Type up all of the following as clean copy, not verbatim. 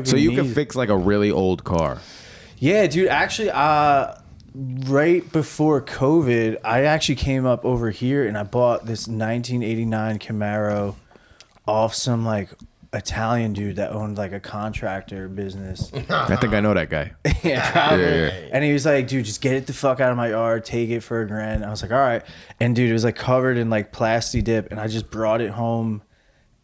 So you can fix like a really old car. Yeah, dude. Actually, right before COVID, I actually came up over here and I bought this 1989 Camaro off some like Italian dude that owned like a contractor business. I think I know that guy. Yeah, probably. Yeah. And he was like, dude, just get it the fuck out of my yard, take it for $1,000. I was like, all right. And dude, it was like covered in like plasti dip, and I just brought it home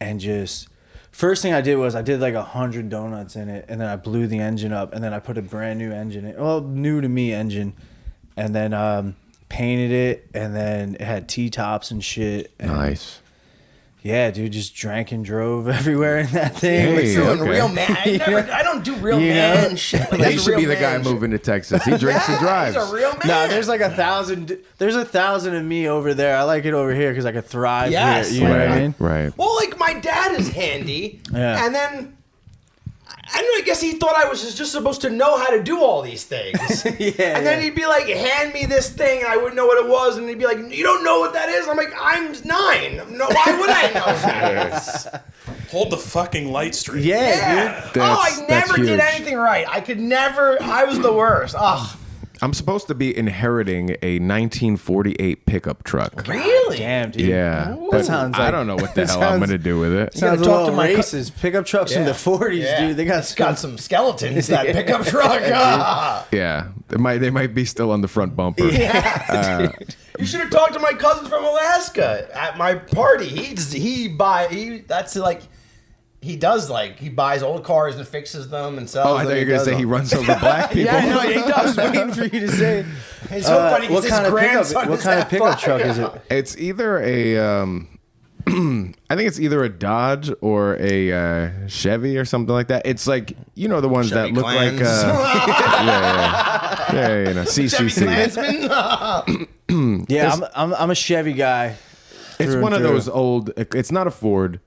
and just first thing I did was I did like 100 donuts in it, and then I blew the engine up, and then I put a brand new engine in, well, new to me engine, and then painted it, and then it had T-tops and shit. And Nice. yeah, dude, just drank and drove everywhere in that thing. Hey, Doing okay. real man. I don't do real man shit. Like, He that's should real be the guy man shit. moving to Texas. He drinks and drives. He's a real man. No, there's like 1,000. There's 1,000 of me over there. I like it over here because I could thrive Yes. here. You know what I mean? Right. Well, like my dad is handy, Yeah. and then I don't know. I guess he thought I was just supposed to know how to do all these things. Yeah. And then he'd be like, "Hand me this thing," and I wouldn't know what it was, and he'd be like, "You don't know what that is?" I'm like, "I'm 9. No, why would I know that?" Hold the fucking light straight. Yeah, dude. Oh, I That's never did huge. anything right. I could never. I was the worst. Oh, I'm supposed to be inheriting a 1948 pickup truck. really? Damn, dude. Yeah. But sounds I like- don't know what the that hell I'm sounds- going to do with it. Sounds a talk little to my racist. Pickup trucks from the 40s, Yeah. dude. They got It's got some skeletons. That pickup truck. Yeah. They might be still on the front bumper. You should have talked to my cousin from Alaska at my party. He buys old cars and fixes them and sells Oh, I them. thought you were going to say he runs over black people. Yeah, I know, he does. I was waiting for you to say. He's so funny. What kind of pickup? What kind of pickup truck is it? it? It's either a, I think it's either a Dodge or a Chevy or something like that. It's like, you know, the ones Chevy that look Clans. like, yeah, you know, CCC. Klansman? Yeah, I'm a Chevy guy. It's through one and of through. those old, it's not a Ford,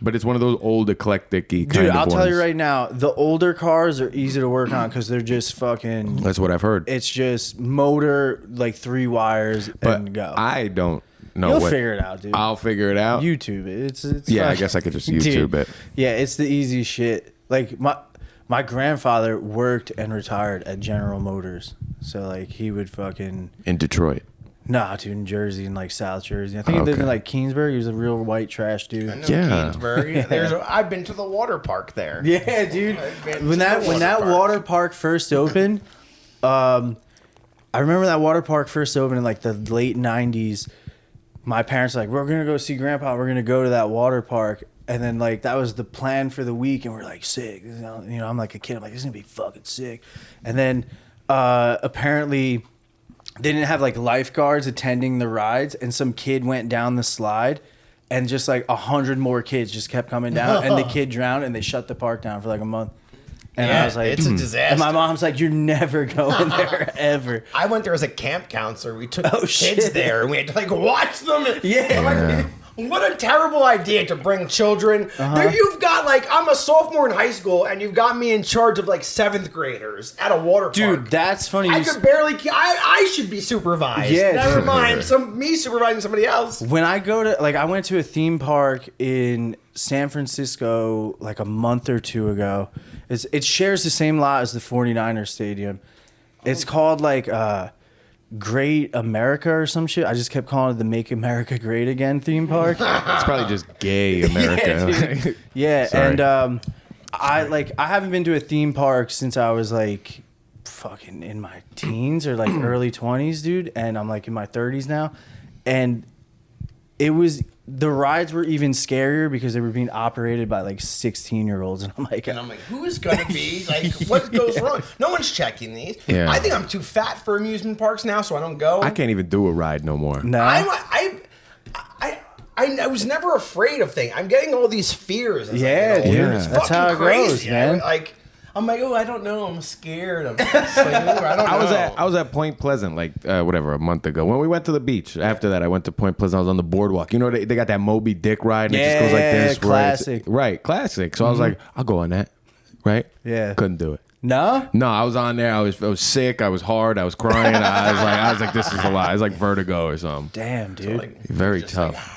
but it's one of those old eclectic-y kind Dude, of I'll tell you ones. right now, the older cars are easy to work on because they're just fucking. That's what I've heard. It's just motor, like 3 wires, But and go. I don't know You'll what. figure it out, dude. I'll figure it out. YouTube it. It's Yeah, I fine. guess I could just Dude, YouTube it. Yeah, it's the easy shit. Like my grandfather worked and retired at General Motors, so like he would fucking. In Detroit. Nah, dude, in Jersey, in like South Jersey. I think he lived Okay. in like Keensburg. He was a real white trash dude. Yeah. Keansburg. I've been to the water park there. Yeah, dude. been When to that the when that water park. water park first opened, I remember that water park first opened in like the late '90s. My parents were like, we're gonna go see Grandpa. We're gonna go to that water park, and then like that was the plan for the week, and we're like sick. You know, I'm like a kid. I'm like, this is gonna be fucking sick. And then apparently they didn't have like lifeguards attending the rides, and some kid went down the slide. And just like 100 more kids just kept coming down, and the kid drowned, and they shut the park down for like a month. And Yeah, I was like, it's a disaster. And my mom's like, you're never going there ever. I went there as a camp counselor. We took kids shit. there, and we had to like watch them. Yeah. Like, what a terrible idea to bring children. There you've got like, I'm a sophomore in high school, and you've got me in charge of like 7th graders at a water park. Dude, that's funny. I could barely. I should be supervised. Yeah, Never dude. mind. Me supervising somebody else. When I go to, like, I went to a theme park in San Francisco like a month or two ago. It shares the same lot as the 49ers stadium. It's called like Great America or some shit. I just kept calling it the Make America Great Again theme park. It's probably just gay America. dude. Yeah, Sorry. and I haven't been to a theme park since I was like fucking in my teens or like early 20s, dude, and I'm like in my 30s now. And the rides were even scarier because they were being operated by like 16-year-olds, and I'm like, Who is going to be like, what goes wrong? No one's checking these. Yeah. I think I'm too fat for amusement parks now, so I don't go. I can't even do a ride no more. no. I was never afraid of things. I'm getting all these fears. As Yeah, I get older. dude. It's That's fucking how it crazy. goes, man. I'm like, oh, I don't know. I'm scared. I don't know. I was at Point Pleasant like whatever a month ago when we went to the beach. After that, I went to Point Pleasant. I was on the boardwalk. You know they got that Moby Dick ride and it just goes like this. classic. Right, classic. So I was like, I'll go on that. Right? Yeah. Couldn't do it. No? No, I was on there. I was sick. I was hard. I was crying. I was like, this is a lie. It's like vertigo or something. Damn, dude. Very tough.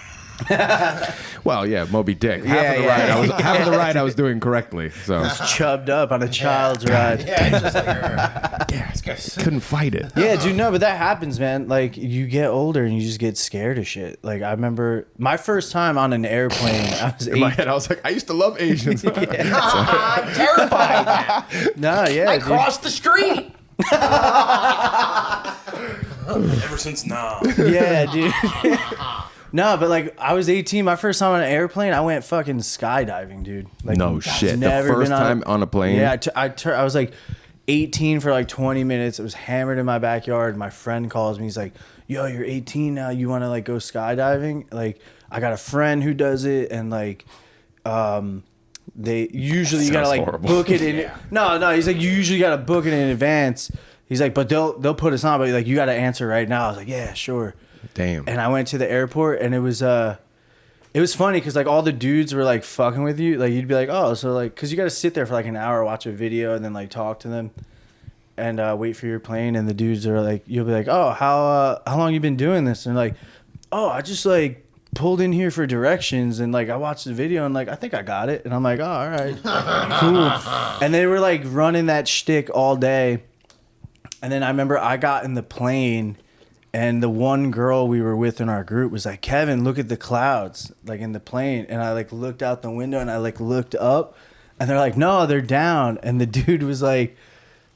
Well, yeah, Moby Dick. Yeah, Half of the ride I was doing correctly. So Chubbed up on a child's ride. Yeah, it's just like, this guy's couldn't fight it. Yeah, dude, no, but that happens, man. Like, you get older and you just get scared of shit. Like, I remember my first time on an airplane, I was In my 8. head, I was like, I used to love Asians. I'm terrified now. No, yeah, I dude. crossed the street. Ever since Yeah, dude. No, but like, I was 18. My first time on an airplane, I went fucking skydiving, dude. Like, No shit. The never first been time on a plane? Yeah, I was like 18 for like 20 minutes. It was hammered in my backyard. My friend calls me. He's like, yo, you're 18 now. You want to like go skydiving? Like, I got a friend who does it, and like, they usually you gotta Sounds like horrible. book it in. No. He's like, you usually gotta book it in advance. He's like, but they'll put us on, but like, you gotta answer right now. I was like, yeah, sure. Damn. And I went to the airport, and it was funny because like all the dudes were like fucking with you. Like, you'd be like, oh, so like, because you got to sit there for like an hour, watch a video, and then like talk to them, and wait for your plane. And the dudes are like, you'll be like, oh, how long you been doing this? And like, oh, I just like pulled in here for directions, and like I watched the video, and like I think I got it. And I'm like, oh, all right, cool. And they were like running that shtick all day. And then I remember I got in the plane. And the one girl we were with in our group was like, Kevin, look at the clouds, like in the plane. And I like looked out the window and I like looked up, and they're like, no, they're down. And the dude was like,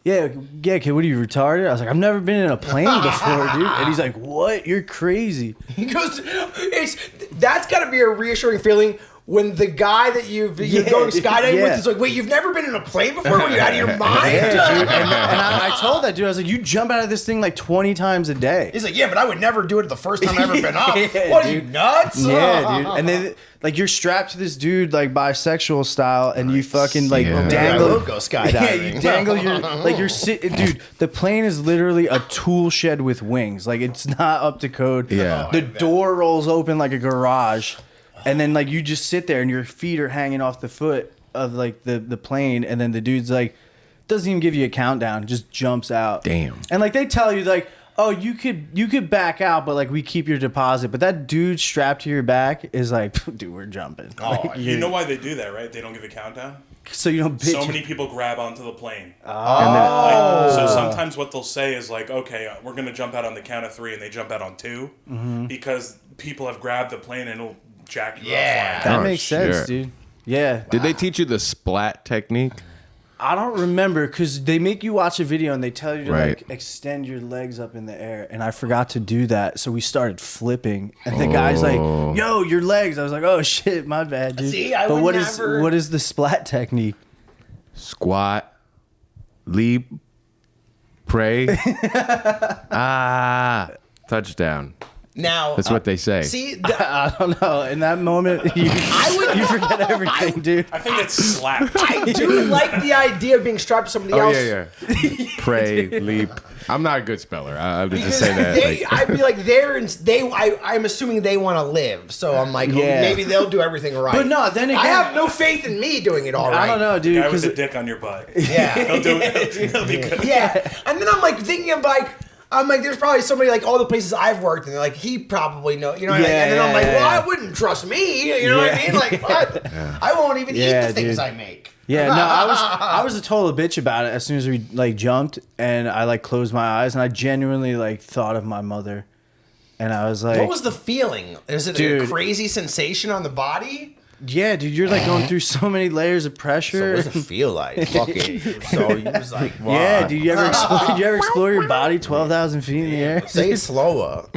yeah, kid, what are you, retarded? I was like, I've never been in a plane before, dude. And he's like, what? You're crazy. He goes, that's got to be a reassuring feeling when the guy that you're going skydiving with is like, wait, you've never been in a plane before? Were you out of your mind? Yeah, dude. And I told that dude, I was like, you jump out of this thing like 20 times a day. He's like, yeah, but I would never do it the first time I've ever been up. What, are you nuts? Yeah, dude. And then like you're strapped to this dude like bisexual style, and you fucking like dangle. I will go skydiving. Yeah, you dangle your like you're dude. The plane is literally a tool shed with wings. Like, it's not up to code. Yeah. The door rolls open like a garage, and then like you just sit there and your feet are hanging off the foot of like the plane, and then the dude's like doesn't even give you a countdown, just jumps out. Damn. And like they tell you like, oh, you could back out, but like we keep your deposit. But that dude strapped to your back is like, dude, we're jumping. Like, You know why they do that, right? They don't give a countdown. so you don't bitch. So many people grab onto the plane. Oh. So sometimes what they'll say is like, okay, we're gonna jump out on the count of 3, and they jump out on 2 because people have grabbed the plane and it'll jack you up. that Oh, makes sense, shit. dude. Yeah. Did they teach you the splat technique? I don't remember because they make you watch a video and they tell you to Right. like extend your legs up in the air, and I forgot to do that, so we started flipping, and the guy's like, "Yo, your legs!" I was like, "Oh shit, my bad, dude." See, I but would what never- what is the splat technique? Squat, leap, pray. Touchdown. Now, That's what they say. see, I don't know. In that moment, you forget everything, dude. I think it's slapped. I do like the idea of being strapped to somebody Oh else. yeah. Pray, leap. I'm not a good speller. I'll just Because say that. they, like- I'd be like, I'm assuming they want to live, so I'm like, Yeah. maybe they'll do everything right. But no, then again, I have no faith in me doing it all right. I don't know, dude. Guy with Because a dick on your butt. Yeah, He'll do it. He'll be good. yeah. And then I'm like thinking of like. I'm like, there's probably somebody like all the places I've worked, and they're like, he probably know, you know what I mean? Yeah, And then I'm like, yeah, well, yeah. I wouldn't trust me, you know what I mean? Like, what? I won't even eat Yeah, the things dude. I make. yeah, no, I was a total bitch about it as soon as we like jumped, and I like closed my eyes, and I genuinely like thought of my mother, and I was like, What was the feeling? Is it a Dude. crazy sensation on the body? yeah, dude, you're like going through so many layers of pressure. What does it feel like? Fucking. So you was like, wow. Yeah, dude, you ever explore your body 12,000 feet in the air? Say it slower.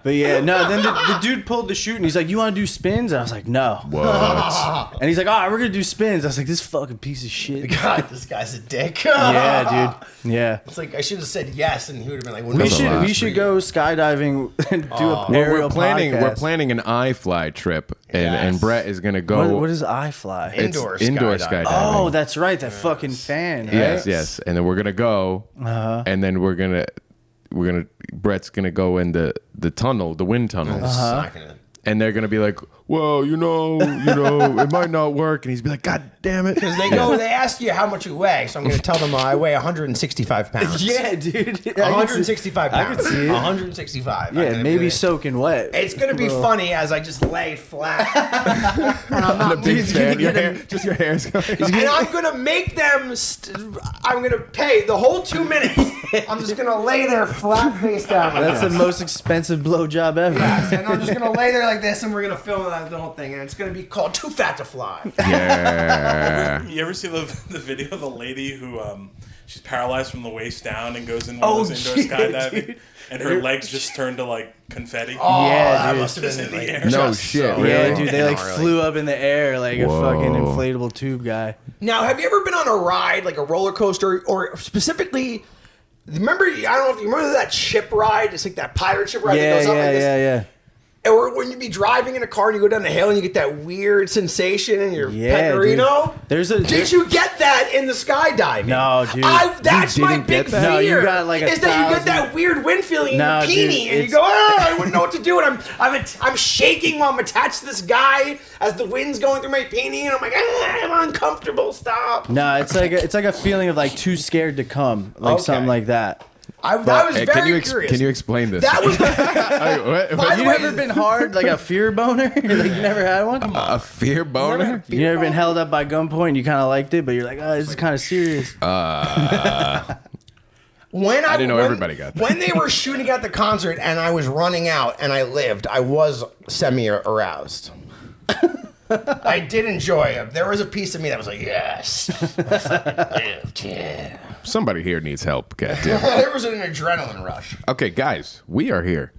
But yeah, no, then the dude pulled the chute and he's like, you want to do spins? And I was like, no. What? And he's like, all right, we're going to do spins. I was like, this fucking piece of shit. God, this guy's a dick. Yeah, dude. Yeah. It's like I should have said yes, and he would have been like, well, We no, That's a lot. should go skydiving and do a aerial We're planning. podcast. We're planning an iFly trip, and Brett is gonna go. What is iFly? It's Indoor indoor skydiving. skydiving. Oh, that's right. That fucking fan. Right? Yes. And then we're gonna go, and then we're gonna Brett's gonna go in the tunnel, the wind tunnel, It's not gonna- and they're gonna be like, well, it might not work. And he's be like, God damn it. Because they ask you how much you weigh, so I'm going to tell them I weigh 165 pounds. Yeah, dude. 165 I pounds. could see it. 165. Yeah, maybe soaking wet. It's going to be funny as I just lay flat. And I'm On a not big moving. fan. Just your hair's going. And I'm going to make them, I'm going to pay the whole 2 minutes. I'm just going to lay there flat face down. Like That's the this. most expensive blowjob ever. And I'm just going to lay there like this, and we're going to film the whole thing. And it's going to be called Too Fat to Fly. Yeah. You ever see the video of the lady who she's paralyzed from the waist down and goes in one of those indoor skydiving, and her legs just turn to like confetti? Oh, Yeah, that dude. must have been In the like, air. No just shit, so really? Yeah, dude, they like gnarly. flew up in the air like a Whoa. fucking inflatable tube guy. Now, have you ever been on a ride, like a roller coaster, or specifically, remember, I don't know if you remember that ship ride? It's like that pirate ship ride that Yeah, goes up like this. yeah. Or when you be driving in a car and you go down the hill and you get that weird sensation in your Yeah, pecorino. dude. Did you get that in the skydiving? No, dude. That's You my didn't big get fear. that? No, you got like is that you get 1,000. that weird wind feeling in No, your dude, peenie and you it's- go, I wouldn't know what to do, and I'm shaking while I'm attached to this guy as the wind's going through my peenie, and I'm like, I'm uncomfortable. Stop. No, it's like a feeling of like too scared to come, like Okay. something like that. I was Hey, very curious. can you explain this? That was What? the You way- ever been hard, like a fear boner? Like you never had one? A fear boner? You ever been held up by gunpoint and you kind of liked it, but you're like, oh, this is kind of serious. When I didn't know everybody got that. When they were shooting at the concert and I was running out and I lived, I was semi-aroused. I did enjoy it. There was a piece of me that was like, yes. Lived, yeah. Somebody here needs help. Goddamn. There was an adrenaline rush. Okay, guys, we are here.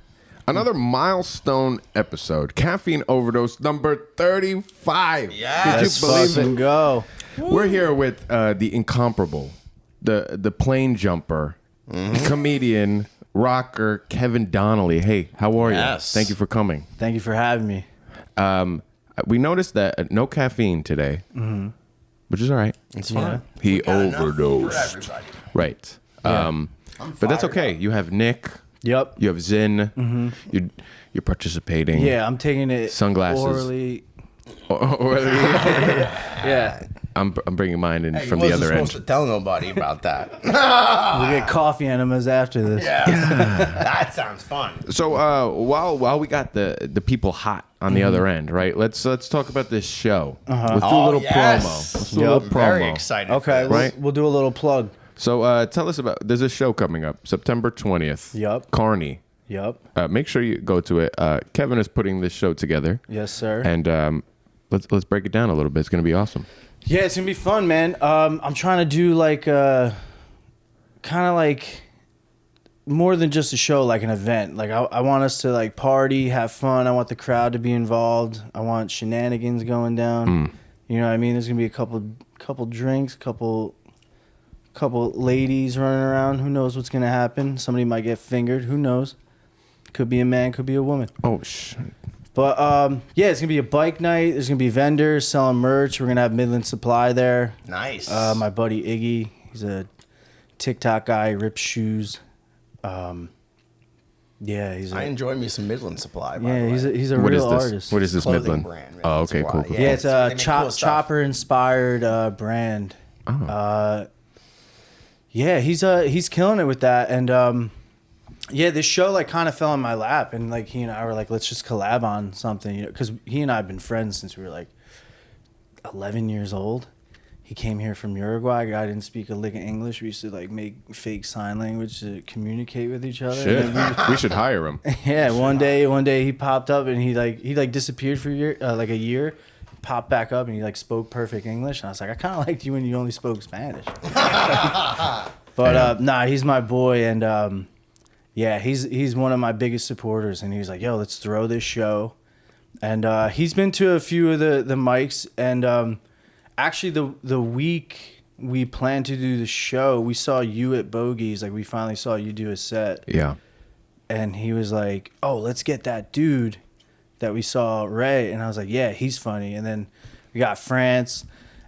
Another milestone episode. Caffeine Overdose number 35. Yes. Could Let's you believe fucking it? go. We're here with the incomparable, the plane jumper, comedian, rocker, Kevin Donnelly. Hey, how are Yes. you? Thank you for coming. Thank you for having me. We noticed that no caffeine today, which is all right. It's fine. He Got enough for overdosed. everybody. Right. But that's fired okay. up. You have Nick. Yep. You have Zin. You're participating. Yeah, I'm taking it Sunglasses. orally. Or Yeah. I'm bringing mine in Hey, from you the wasn't other supposed end. to tell nobody about that. We'll get coffee enemas after this. Yeah. That sounds fun. So while we got the people hot on the other end, right? Let's talk about this show. Let's do a little promo. Let's do a little promo. Very excited. Okay, for this. Right. we'll do a little plug. So tell us about. There's a show coming up, September 20th. Yup. Carney. Yep. Make sure you go to it. Kevin is putting this show together, Yes, sir. and let's break it down a little bit. It's gonna be awesome. Yeah, it's gonna be fun, man. I'm trying to do like kind of like more than just a show, like an event. Like I want us to like party, have fun. I want the crowd to be involved. I want shenanigans going down. You know what I mean? There's gonna be a couple drinks, couple ladies running around. Who knows what's gonna happen? Somebody might get fingered. Who knows? Could be a man, could be a woman. Oh shit. But yeah, it's gonna be a bike night. There's gonna be vendors selling merch. We're gonna have Midland Supply there. Nice. My buddy Iggy, he's a TikTok guy, rips shoes. Yeah, he's I a, enjoy me some Midland Supply. By yeah, the way. he's a What is real this? artist. What is this Clothing Midland? brand, Midland Oh, okay, cool. Supply. cool. Yeah, it's They a make cool stuff. chopper inspired brand. Oh. Yeah, he's killing it with that, and yeah, this show like kind of fell in my lap, and like he and I were like, let's just collab on something, you know, because he and I have been friends since we were like 11 years old. He came here from Uruguay. I didn't speak a lick of English. We used to like make fake sign language to communicate with each other. Shit. And then We should hire him. yeah, one day he popped up and he disappeared for a year, like a year. Popped back up and he like spoke perfect English, and I was like, I kind of liked you when you only spoke Spanish. But nah, he's my boy, and yeah, he's one of my biggest supporters, and he was like, yo, let's throw this show, and he's been to a few of the mics, and actually the week we planned to do the show, we saw you at Bogey's, like we finally saw you do a set. Yeah. And he was like, oh, let's get that dude that we saw, Ray. And I was like, yeah, he's funny. And then we got France.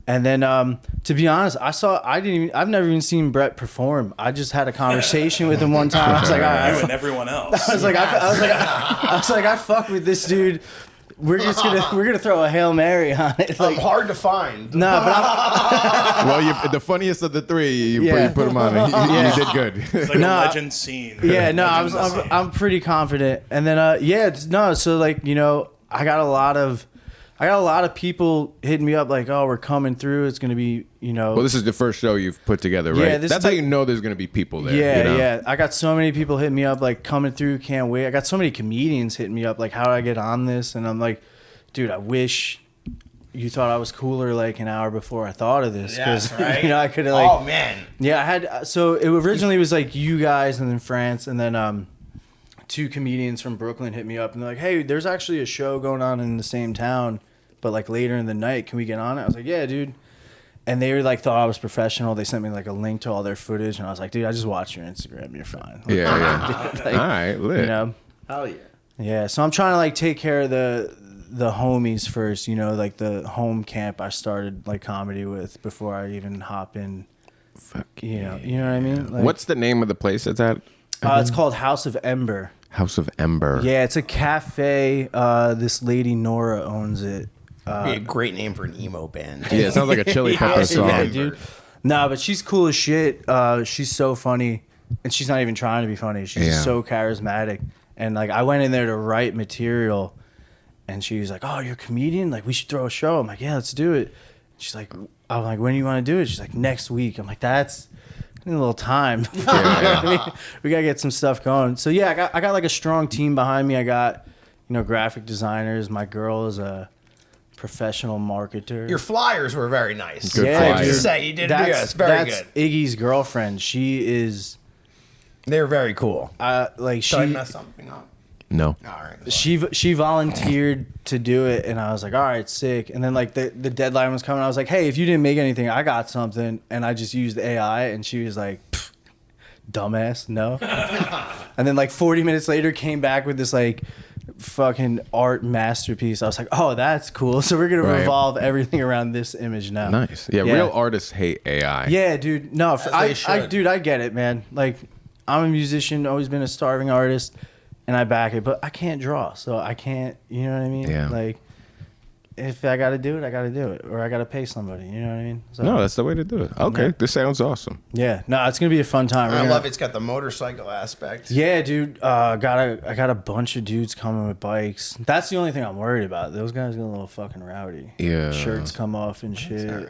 And then to be honest, I've never even seen Brett perform. I just had a conversation with him one time. I was like, all You right. and everyone else. I was like, I fuck with this dude we're gonna throw a Hail Mary on it. I'm hard to find. No, but I'm, Well, the funniest of the three, you put him on. You did good. It's like a legend scene. yeah, no, Legend scene. I'm pretty confident. And then so like, you know, I got a lot of people hitting me up like, oh, we're coming through. It's gonna be, you know. Well, this is the first show you've put together, right? Yeah, That's how you know there's going to be people there. Yeah, you know? yeah. I got so many people hitting me up like coming through, can't wait. I got so many comedians hitting me up like, how do I get on this? And I'm like, dude, I wish you thought I was cooler like an hour before I thought of this. Yes, right? You know, I could have like. Oh man. Yeah, I had. So it originally was like you guys and then France and then 2 comedians from Brooklyn hit me up and they're like, hey, there's actually a show going on in the same town, but like later in the night, can we get on it? I was like, yeah, dude. And they were like thought I was professional. They sent me like a link to all their footage, and I was like, dude, I just watched your Instagram. You're fine. Like, Yeah. like, All right, lit. you know. Hell yeah. Yeah. So I'm trying to like take care of the homies first. You know, like the home camp I started like comedy with before I even hop in. Fuck You know what I mean? Like, What's the name of the place it's at? It's called House of Ember. House of Ember. Yeah, it's a cafe. This lady Nora owns it. Be a great name for an emo band. Yeah, it sounds like a Chili Pepper song. Yeah, dude. Nah, but she's cool as shit. She's so funny, and she's not even trying to be funny. She's just so charismatic. And like, I went in there to write material, and she was like, "Oh, you're a comedian? Like, we should throw a show." I'm like, "Yeah, let's do it." She's like, "I'm like, when do you want to do it?" She's like, "Next week." I'm like, "That's a little time. I mean, we gotta get some stuff going." So yeah, I got like a strong team behind me. I got, you know, graphic designers. My girl is a professional marketer. Your flyers were very nice. Good I have to flyers. say, you did yes, very that's good. Iggy's girlfriend. She is They were very cool. like Did I she mess something up? No. All right. she volunteered to do it, and I was like, all right, sick. And then like the deadline was coming. I was like, hey, if you didn't make anything, I got something, and I just used AI, and she was like, dumbass, no. And then like 40 minutes later, came back with this like fucking art masterpiece. I was like, oh, that's cool. So we're gonna Right. revolve everything around this image now. Nice. Yeah, real artists hate AI. Yeah, dude. No, they should. dude, I get it, man. Like, I'm a musician, always been a starving artist, and I back it, but I can't draw, so I can't. You know what I mean? Yeah. Like, if I got to do it, I got to do it, or I got to pay somebody. You know what I mean? So, No, that's the way to do it. Okay, Yeah. this sounds awesome. yeah. No, it's gonna be a fun time. I love it's got the motorcycle aspect. Yeah, dude. I got a bunch of dudes coming with bikes. That's the only thing I'm worried about. Those guys get a little fucking rowdy. Yeah. Shirts come off and shit. All right.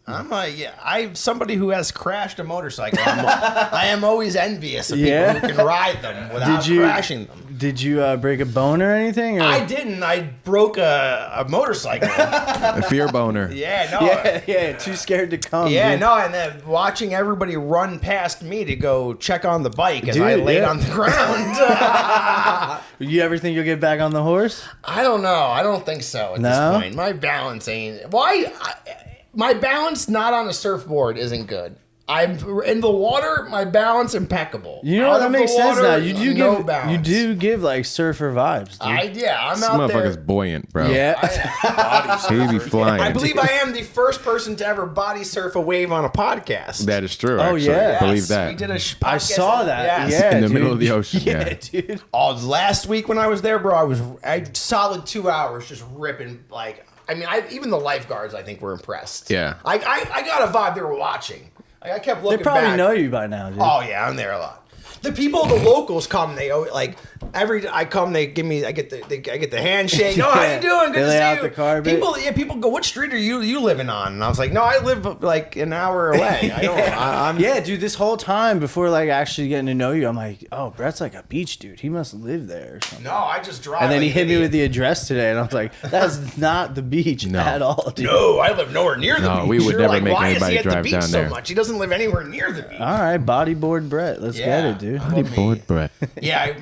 I'm I'm somebody who has crashed a motorcycle. I am always envious of Yeah. people who can ride them without crashing them. Did you break a bone or anything? Or? I didn't. I broke a motorcycle. A fear boner. Yeah, no. Yeah. Too scared to come. Yeah, dude. no, and then watching everybody run past me to go check on the bike as Dude, I laid yeah. on the ground. You ever think you'll get back on the horse? I don't know. I don't think so at No? this point. My balance ain't. My balance not on a surfboard isn't good. I'm in the water. My balance impeccable. You know Out that of the makes sense water, now. You do no give balance. like surfer vibes, dude. I'm This out motherfucker's there. buoyant, bro. Yeah. He be flying. I believe I am the first person to ever body surf a wave on a podcast. That is true. Oh, actually. yeah. Believe that. We did a podcast. I saw that. Yes. Yeah, In the dude. middle of the ocean, Yeah, yeah. dude. Oh, last week when I was there, bro, I solid 2 hours just ripping like. I mean, even the lifeguards, I think, were impressed. Yeah. I got a vibe they were watching. Like, I kept looking. They probably back. know you by now, dude. Oh yeah, I'm there a lot. The people, the locals come. They always, like I come. They give me. I get the handshake. Oh, how you doing? Good They to lay see out you. the carpet. People go. What street are you living on? And I was like, no, I live like an hour away. I don't. I'm Yeah, dude, this whole time before like actually getting to know you, I'm like, oh, Brett's like a beach dude. He must live there or something. No, I just drive. And then he like hit an me with idiot. the address today, and I was like, that's not the beach at all, dude. No, I live nowhere near the No, beach. we would You're never like, make why anybody is he at drive the beach down so there. much? He doesn't live anywhere near the beach. All right, bodyboard Brett. Let's get it, dude. How bored, Brett? Yeah,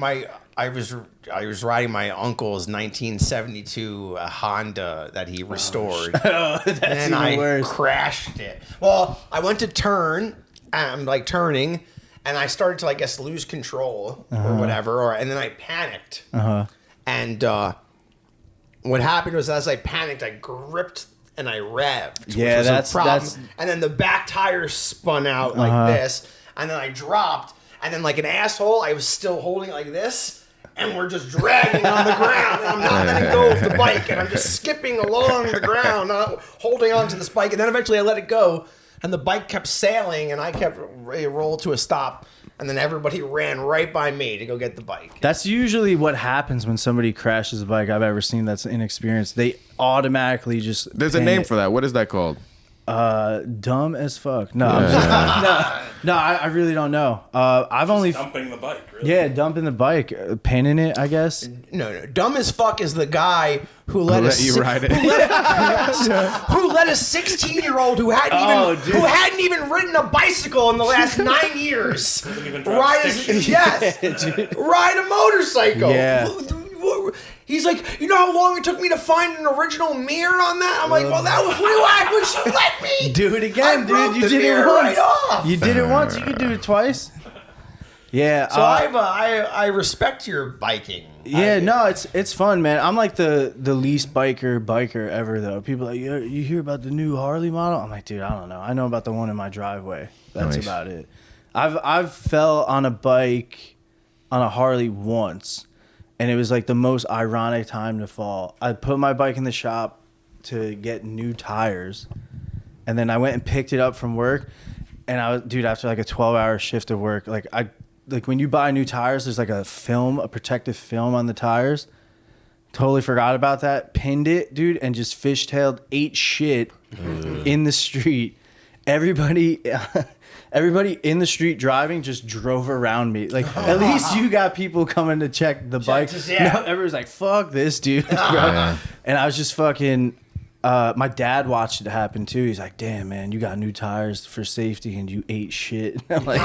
I was riding my uncle's 1972 Honda that he restored. That's and even I worse. crashed it. Well, I went to turn. I'm like turning, and I started to, I guess, lose control or whatever, and then I panicked. And what happened was, as I panicked, I gripped and I revved. Yeah, which was that's- a problem. that's- And then the back tires spun out like this, and then I dropped, and then like an asshole, I was still holding it like this. and we're just dragging on the ground, and I'm not letting go of the bike, and I'm just skipping along the ground, holding on to this bike, and then eventually I let it go, and the bike kept sailing, and I kept roll to a stop, and then everybody ran right by me to go get the bike. That's usually what happens when somebody crashes a bike I've ever seen that's inexperienced. They automatically just... There's a name for that. What is that called? Dumb as fuck. No, I'm just, no, I really don't know. I've only Dumping the bike, really. Yeah, dumping the bike, pinning it, I guess. No. Dumb as fuck is the guy who let you ride it. who let a 16-year-old who hadn't even ridden a bicycle in the last 9 years ride a motorcycle. Yeah. He's like, you know how long it took me to find an original mirror on that? I'm like, well, why would you let me Do it again, dude. You did it once. right off. You did it once. You could do it twice. Yeah. So I respect your biking. Yeah, no, it's fun, man. I'm like the least biker ever, though. People are like, you hear about the new Harley model? I'm like, dude, I don't know. I know about the one in my driveway. That's about it. I've fell on a bike on a Harley once. And it was like the most ironic time to fall. I put my bike in the shop to get new tires. And then I went and picked it up from work. And I was, dude, after like a 12-hour shift of work, like when you buy new tires, there's like a protective film on the tires. Totally forgot about that. Pinned it, dude, and just fishtailed, ate shit in the street. Everybody in the street driving just drove around me. Like, at least you got people coming to check the bike. Yeah. No, everyone's like, fuck this, dude. Bro. And I was just fucking... my dad watched it happen, too. He's like, damn, man, you got new tires for safety and you ate shit. I'm like,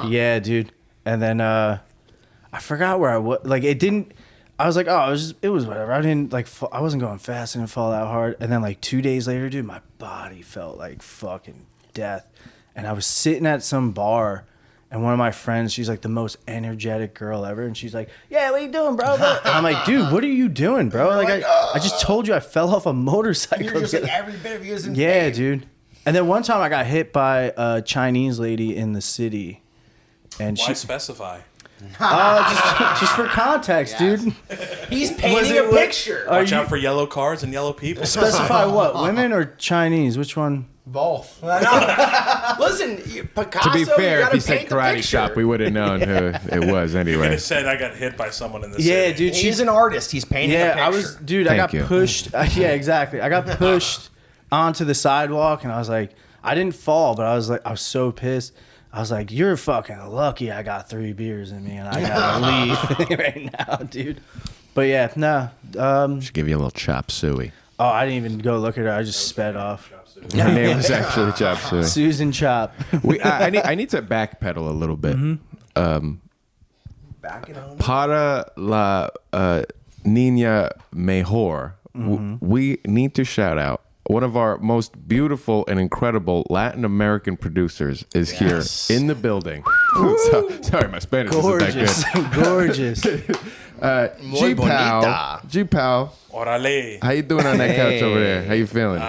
yeah, dude. And then I forgot where I was. Like, it didn't... I was like, oh, it was whatever. I didn't, like... I wasn't going fast. I didn't fall that hard. And then, like, 2 days later, dude, my body felt like fucking death. And I was sitting at some bar, and one of my friends, she's like the most energetic girl ever, and she's like, yeah, what are you doing, bro? And I'm like, dude, what are you doing, bro? Like, I just told you I fell off a motorcycle. You're just like every bit of you is in Yeah, pain. dude. And then one time I got hit by a Chinese lady in the city. And Why specify? just for context, dude. He's painting a picture. Watch out for yellow cars and yellow people. Specify what? Women or Chinese? Which one? Both. Listen, Picasso, To be fair, you if gotta he said paint the karate picture. shop, we would have known who it was You could anyway. have said I got hit by someone in the Yeah, city. dude. He's an artist. He's painting a picture. Yeah, I was, dude. I Thank got you. pushed. Yeah, exactly. I got pushed onto the sidewalk, and I was like, I didn't fall, but I was so pissed. I was like, you're fucking lucky. I got 3 beers in me, and I gotta leave right now, dude. But yeah, no. Should give you a little chop suey. Oh, I didn't even go look at her. I just sped off. Her name was actually Chop Suey. Susan Chop. I need to backpedal a little bit. Back it on. Para la Niña Mejor. We need to shout out one of our most beautiful and incredible Latin American producers is here in the building. Sorry, my Spanish Gorgeous. isn't Gorgeous. that good. Muy G-Pal. bonita. G-Pal. Orale. How you doing on that couch over there? How you feeling?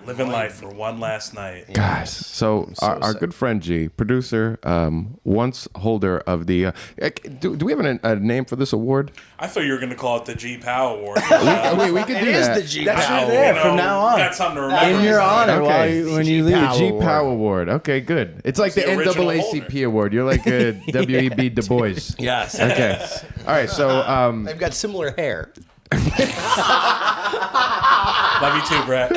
Living life for one last night. Guys, so our good friend G, producer, once holder of the... do we have a name for this award? I thought you were going to call it the G Pow Award. We could do It is that. the G That's Power. right there. From now on. Got something to remember. In your honor Okay. when you leave. G-Pow. G Power Award. Okay, good. It's like the the original NAACP award. You're like a WEB Du Bois. Yes. Okay. All right. So They've got similar hair. Love you too, Brett.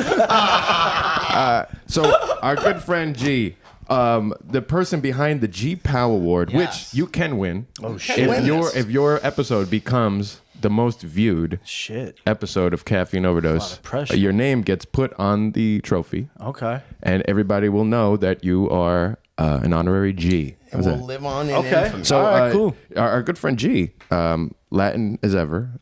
so our good friend G, the person behind the G Pow Award, which you can win. Oh, shit. If your episode becomes the most viewed Shit. episode of Caffeine Overdose, pressure. your name gets put on the trophy, Okay. and everybody will know that you are an honorary G. It will live on in Okay. infamy. So, All right, cool. Our good friend G, Latin as ever,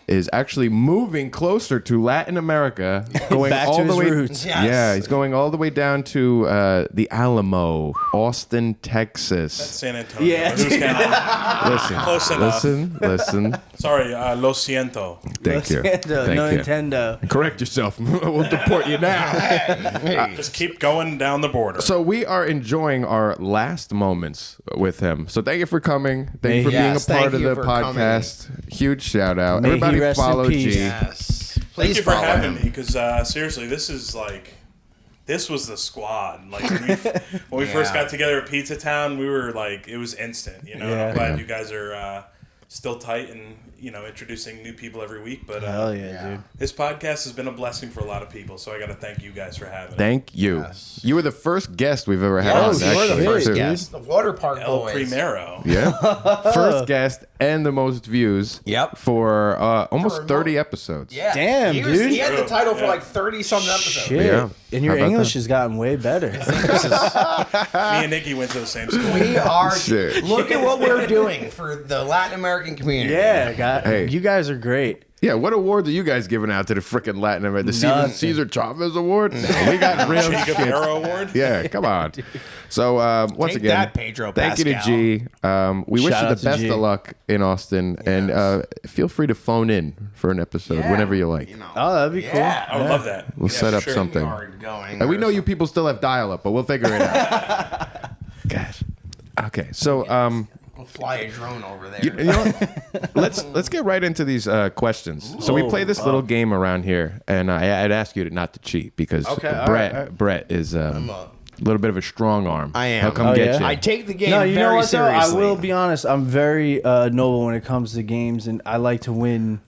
is actually moving closer to Latin America, going Back all to the his way. roots. Yes. Yeah, he's going all the way down to the Alamo, Austin, Texas. San Antonio. Yeah, Who's dude. counting? Listen, Close enough. listen. Sorry, lo siento. Thank you. Nintendo, Thank no you. Nintendo. Correct yourself. We'll deport you now. Just keep going down the border. So we are enjoying our last moments with him. So thank you for coming. Thank you for Yes, being a part thank of you the for coming. podcast. best. Huge shout out. May he Everybody rest in follow peace. G. Yes. Thank Please you for follow having him. me, because seriously, this is like, this was the squad. Like when we first got together at Pizza Town, we were like, it was instant. You know, Yeah. I'm glad you guys are still tight and introducing new people every week. But Hell yeah, dude. this podcast has been a blessing for a lot of people, so I got to thank you guys for having it. Thank you. Yes. You were the first guest we've ever had Oh, on. you were the actually, first too. guest. The water park El boys. Primero. Yeah. First guest and the most views. Yep. For almost For 30 episodes. Yeah. Damn, he dude. He had the title for Yeah. like 30-something episodes. Shit. Yeah. And your How about English that? has gotten way better. Me and Nikki went to the same school. We are. Shit. Look at what we're doing for the Latin American community. Yeah, God, Hey. you guys are great. Yeah, what awards are you guys giving out to the frickin' Latin America? The Nothing. Caesar Chavez Award? We got real Che shit. Guevara Award. Yeah, come on. So once Take again, that, Pedro thank you to Pascal. G. We wish Shout you out the to best G. of luck in Austin, and feel free to phone in for an episode Yeah. whenever you like. You know. Oh, that'd be cool. Yeah. I would love that. We'll Yeah, set for up sure. something. Yard going. And we or know you something. people still have dial-up, but we'll figure it out. Gosh. Okay, so We'll fly a drone over there. you know what? let's get right into these questions. So we play this little game around here, and I'd ask you not to cheat because Okay, all Brett right, all right. Brett is a little bit of a strong arm. I am. He'll come Oh, get yeah? you. I take the game No, you very know what though? seriously. I will be honest. I'm very noble when it comes to games, and I like to win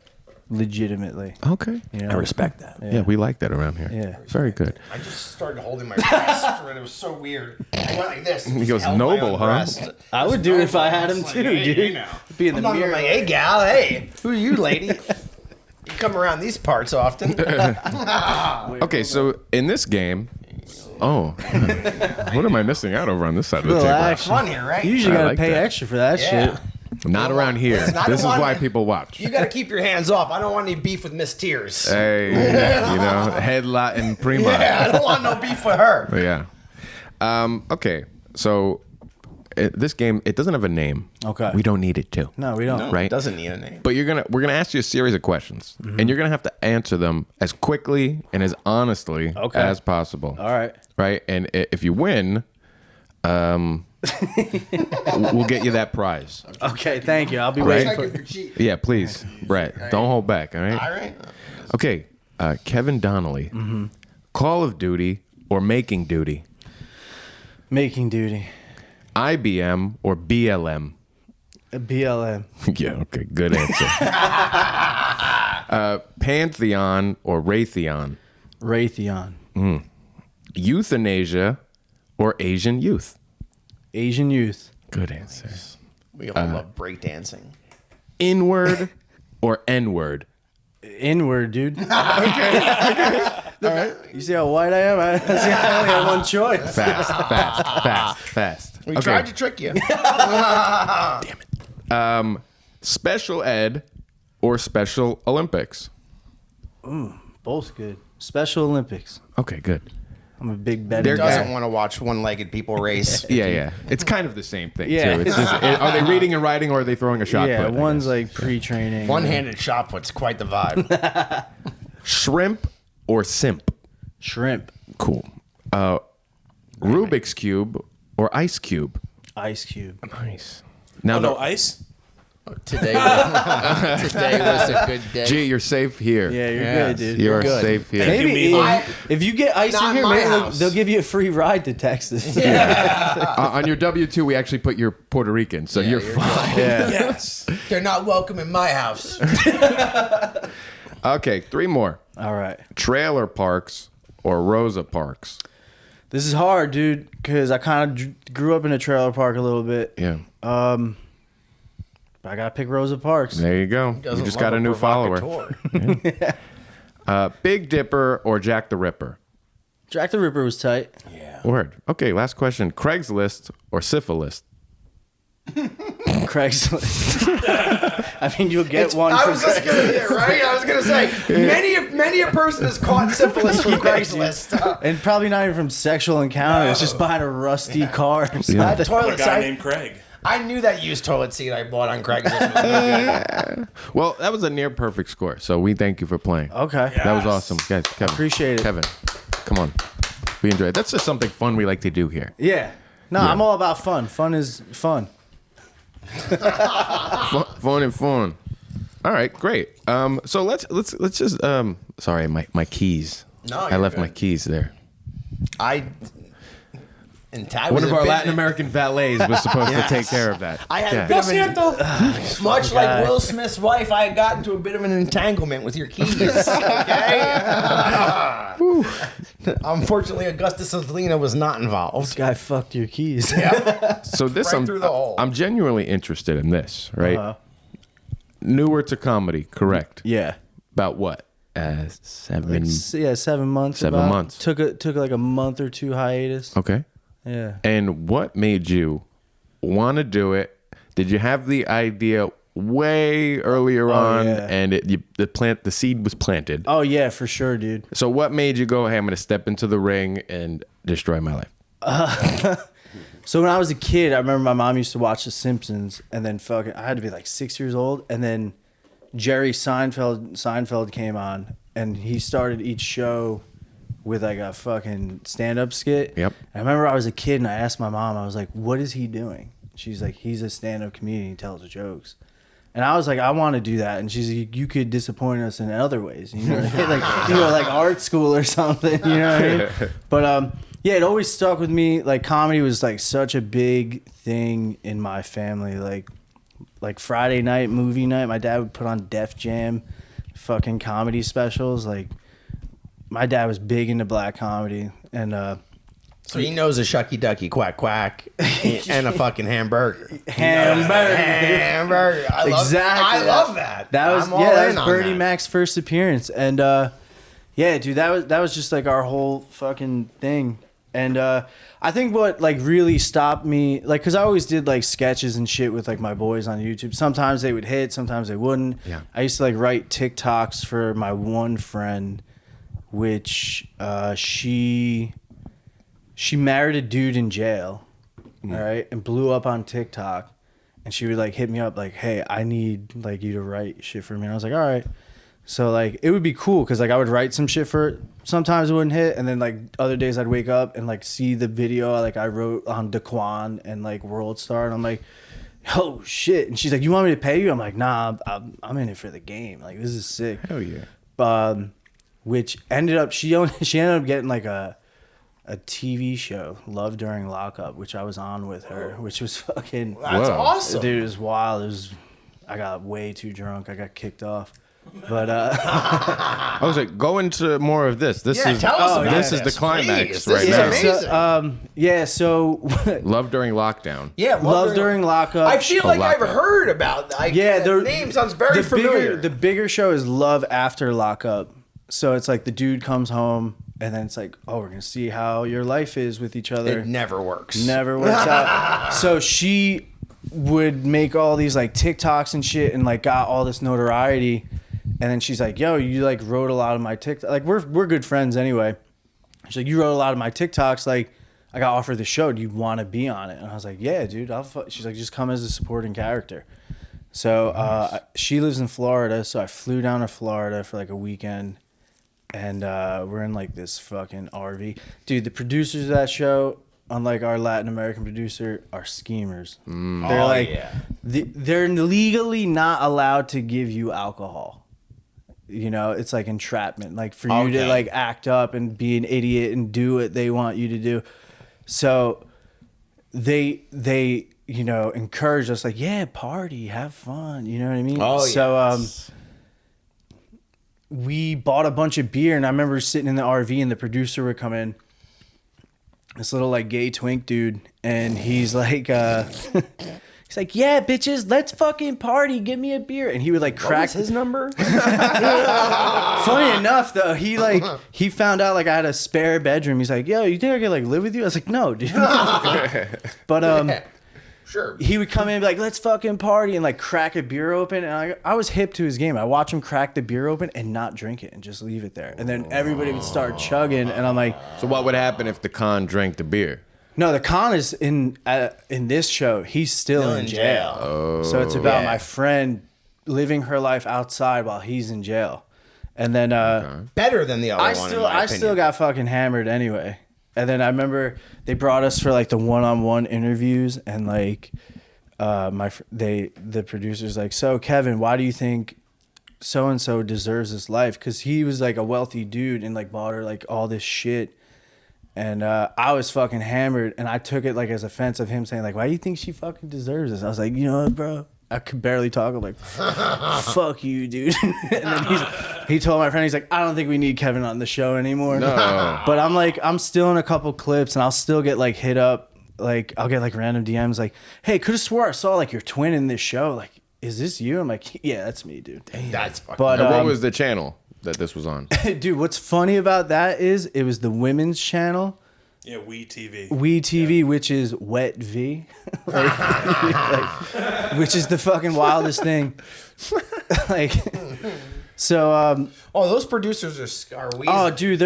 legitimately. Okay. You know? respect that. Yeah, we like that around here. Yeah. Very good. I just started holding my breast, and it was so weird. I went like this. and He goes, just held my "Noble, own huh?" breast. I would do it if I had him It's too, like, hey, dude. you know. Be in the I'm not mirror. like, hey, gal, hey, who are you, lady? You come around these parts often. Okay, so in this game, what am I missing out over on this side of the Little table? action. Fun here, right? You usually I gotta like pay that. extra for that Yeah. shit. Not around here. Listen, I don't This is want- why people watch. You got to keep your hands off. I don't want any beef with Miss Tears. Hey, headlight and prima. Yeah, I don't want no beef with her. Yeah. Okay, so this game, it doesn't have a name. Okay. We don't need it to. No, we don't. Right. It doesn't need a name. But we're gonna ask you a series of questions, and you're gonna have to answer them as quickly and as honestly Okay. as possible. All right. Right, and if you win, we'll get you that prize. Okay, thank you. I'll be Right. waiting Check for. if you're cheating. Yeah, please, Brett. Don't hold back. All right. All right. Okay, Kevin Donnelly, Call of Duty or Making Duty, Making duty. IBM or BLM. BLM. Yeah, okay, good answer. Pantheon or Raytheon, Raytheon. euthanasia or Asian youth. Asian youth. Good answer. We all love breakdancing. Inward or N-word. Inward, dude. Okay. You see how white I am? I only have one choice. Fast. We Okay. tried to trick you. Special ed or Special Olympics. Both good. Special Olympics. Okay, good. I'm a big betting They're guy. Doesn't want to watch one-legged people race. Yeah. It's kind of the same thing, Yeah. too. It's just, are they reading and writing or are they throwing a shot Yeah, put? I one's guess? like pre-training. One-handed shot put's quite the vibe. Shrimp or simp. Shrimp. Cool. Rubik's Cube or Ice Cube. Ice Cube. Nice. Now, Oh, no ice? Today was a good day. Gee, you're safe here. Yeah, you're Yes. good, dude. You're good. safe here. Thank you, Maybe Mila. if you get ice Not in here, my maybe house. they'll give you a free ride to Texas. On your W-2, we actually put you're Puerto Rican, so you're fine. Yeah. Yes. They're not welcome in my house. Okay, 3 more. All right. Trailer parks or Rosa Parks. This is hard, dude, because I kind of grew up in a trailer park a little bit. Yeah. But I gotta pick Rosa Parks. There you go. You Doesn't just love got a new follower. provocateur. Big Dipper or Jack the Ripper. Jack the Ripper was tight. Yeah. Word. Okay, last question. Craigslist or syphilis? Craigslist. I mean, you'll get one I from was just gonna say, right? I was gonna say many a person has caught syphilis from Craigslist. and probably not even from sexual encounters, just buying a rusty car. I had the A toilet guy seat. named Craig. I knew that used toilet seat I bought on Craigslist was no good. Well, that was a near perfect score, so we thank you for playing. Okay. That was Yes. awesome. Guys, Kevin. Appreciate it. Kevin, come on. We enjoyed it. That's just something fun we like to do here. Yeah. No, I'm all about fun. Fun is fun. Phone and phone. All right, great. So let's just sorry, my keys. No, I you're left good. my keys there. One One of our Latin American valets was supposed to take care of that. I had Yeah. a bit of an, much like Will Smith's wife, I had gotten into a bit of an entanglement with your keys. Okay. Unfortunately, Augustus Salina was not involved. This guy fucked your keys. So this Right through the hole. I'm genuinely interested in this, right? Newer to comedy, correct? Yeah. About what? 7. Yeah, 7 months. 7 about. months. Took like a month or two hiatus. Okay. Yeah. And what made you want to do it? Did you have the idea way earlier on, yeah. and the seed was planted? Oh yeah, for sure, dude. So what made you go, hey, I'm going to step into the ring and destroy my life? So when I was a kid, I remember my mom used to watch The Simpsons, and then I had to be like 6 years old, and then Jerry Seinfeld came on, and he started each show with like a fucking stand-up skit. Yep. And I remember I was a kid, and I asked my mom, I was like, what is he doing? She's like, he's a stand-up comedian, he tells jokes. And I was like, I want to do that. And she's like, you could disappoint us in other ways, you know, like art school or something, you know what I mean? But yeah, it always stuck with me. Like comedy was like such a big thing in my family. Like Friday night movie night, my dad would put on Def Jam, fucking comedy specials. Like my dad was big into black comedy, and So he knows a shucky ducky quack quack and a fucking hamburger. Hamburger. I love, Exactly. I love that. That was I'm all that in was on Bernie that. Mac's first appearance, and yeah, dude, that was just like our whole fucking thing. And I think what like really stopped me, like, cause I always did like sketches and shit with like my boys on YouTube. Sometimes they would hit, sometimes they wouldn't. Yeah. I used to like write TikToks for my one friend, which she married a dude in jail, all right, and blew up on TikTok. And she would like hit me up like, hey, I need like you to write shit for me. And I was like, all right. So like it would be cool because like I would write some shit for it. Sometimes it wouldn't hit, and then like other days I'd wake up and like see the video like I wrote on Daquan and like World Star, and I'm like, oh shit. And she's like, you want me to pay you? I'm like, nah, I'm in it for the game. Like this is sick. Hell yeah. Which ended up she ended up getting like a TV show, Love During Lockup, which I was on with her, which was fucking That's Whoa. awesome. dude, it was wild. I got way too drunk. I got kicked off. But I was like, go into more of this. This Yeah, is tell us about this is this, the climax please. right This is now. amazing. So Love during lockdown. Yeah, Love During Lockup. I feel like I've Lockup. heard about. Yeah, the name sounds very familiar. The bigger show is Love After Lockup. So it's like the dude comes home, and then it's like, oh, we're gonna see how your life is with each other. It never works. Never works out. So she would make all these like TikToks and shit, and like got all this notoriety. And then she's like, yo, you like wrote a lot of my TikToks. Like we're good friends anyway. She's like, you wrote a lot of my TikToks. Like I got offered the show. Do you want to be on it? And I was like, yeah, dude. She's like, just come as a supporting character. So she lives in Florida. So I flew down to Florida for like a weekend. And we're in like this fucking RV. Dude, the producers of that show, unlike our Latin American producer, are schemers. They're like, they're legally not allowed to give you alcohol. You know, it's like entrapment, like for you to like act up and be an idiot and do what they want you to do. So they you know, encourage us like, yeah, party, have fun. You know what I mean? So we bought a bunch of beer, and I remember sitting in the RV, and the producer would come in, this little like gay twink dude, and he's like he's like, yeah, bitches, let's fucking party, give me a beer. And he would like crack his number. Funny enough though, he found out like I had a spare bedroom. He's like, yo, you think I could like live with you? I was like, no, dude. But Sure. he would come in and be like, let's fucking party, and like crack a beer open. And I was hip to his game. I watch him crack the beer open and not drink it and just leave it there. And then everybody would start chugging, and I'm like, So what would happen if the con drank the beer? no, the con is in this show. He's still in jail. So it's about my friend living her life outside while he's in jail. And then Better than the other one. in my I opinion. still got fucking hammered anyway. And then I remember they brought us for like the one-on-one interviews, and like the producer's like, so Kevin, why do you think so and so deserves this life? Because he was like a wealthy dude and like bought her like all this shit. And I was fucking hammered, and I took it like as offense of him saying like, why do you think she fucking deserves this? I was like, you know what, bro? I could barely talk. I'm like, fuck you, dude. And then he told my friend, he's like, I don't think we need Kevin on the show anymore. No. But I'm like, I'm still in a couple clips, and I'll still get like hit up. Like I'll get like random DMs like, hey, could have swore I saw like your twin in this show. Like, is this you? I'm like, yeah, that's me, dude. Damn. That's fucking. But And what was the channel that this was on? dude, what's funny about that is it was the women's channel. Yeah, WeTV. WeTV, which is Wet V, which is the fucking wildest thing. Like, so. Oh, those producers are weird. Oh, dude,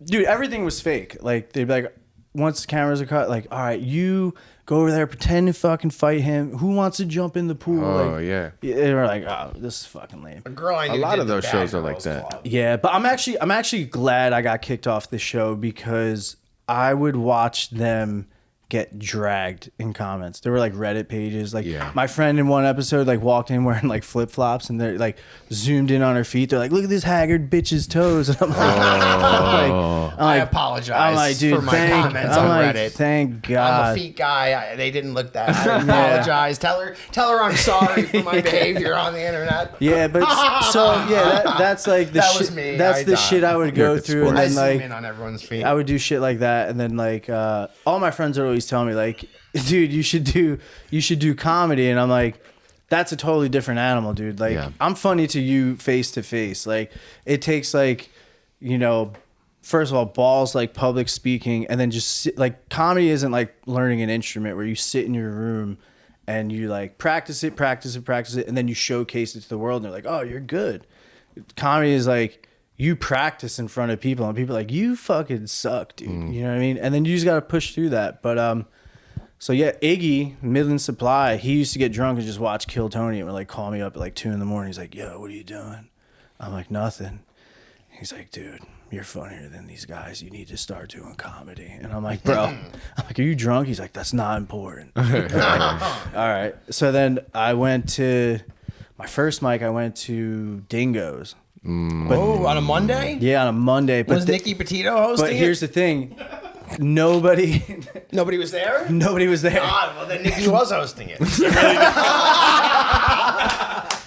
dude, everything was fake. Like they'd be like, once the cameras are cut, like, all right, you go over there, pretend to fucking fight him. Who wants to jump in the pool? Oh, like, yeah. And we're like, oh, this is fucking lame. A girl I knew A lot did of the those Bad shows are like Girls that. Club. Yeah, but I'm actually glad I got kicked off the show because I would watch them get dragged in comments. There were like Reddit pages. Like my friend in one episode like walked in wearing like flip flops and they're like zoomed in on her feet. They're like, look at this haggard bitch's toes. And I'm like, I apologize for my comments on Reddit. Thank God. I'm a feet guy. They didn't look that. I apologize. Tell her I'm sorry for my behavior on the internet. Yeah, but so yeah, that's like the That shit. was me. That's the shit I would go through, and I then zoom like in on everyone's feet. I would do shit like that, and then like all my friends would always tell me like, dude, you should do comedy, and I'm like, that's a totally different animal, dude. Like I'm funny to you face to face. Like it takes like, you know, first of all, balls like public speaking, and then just sit, like comedy isn't like learning an instrument where you sit in your room and you like practice it, and then you showcase it to the world, and they're like, oh, you're good. Comedy is like you practice in front of people, and people are like, you fucking suck, dude. You know what I mean? And then you just got to push through that. But so yeah, Iggy, Midland Supply, he used to get drunk and just watch Kill Tony and would like call me up at like 2 a.m. He's like, yo, what are you doing? I'm like, nothing. He's like, dude, you're funnier than these guys. You need to start doing comedy. And I'm like, bro, I'm like, are you drunk? He's like, that's not important. Like, all right. So then I went to my first mic. I went to Dingo's. On a Monday? Yeah, on a Monday. But Was Nicky Petito hosting But here's the thing. Nobody Nobody was there? Nobody was there. God, well then Nicky was hosting it.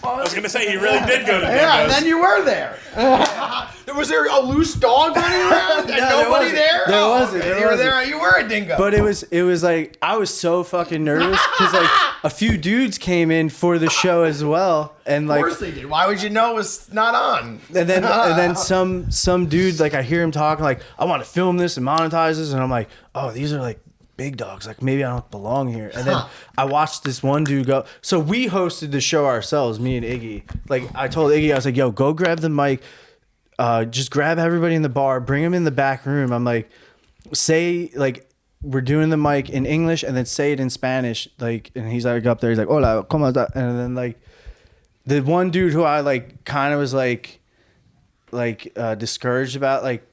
I was gonna say he really did go to Yeah, Dingo's. then you were there. Was there a loose dog running around and No, nobody there? There wasn't. There You were wasn't. there. You were a dingo. But it was like I was so fucking nervous because like a few dudes came in for the show as well, and of like course they did. Why would you know it was not on? and then some dude, like I hear him talking like, I want to film this and monetize this, and I'm like, oh, these are like big dogs, like maybe I don't belong here. And then I watched this one dude go. So we hosted the show ourselves, me and Iggy. Like I told Iggy, I was like, yo, go grab the mic, just grab everybody in the bar, bring them in the back room. I'm like, say like we're doing the mic in English and then say it in Spanish. Like, and he's like up there, he's like, hola, ¿cómo está? And then like the one dude who I like kind of was like discouraged about, like,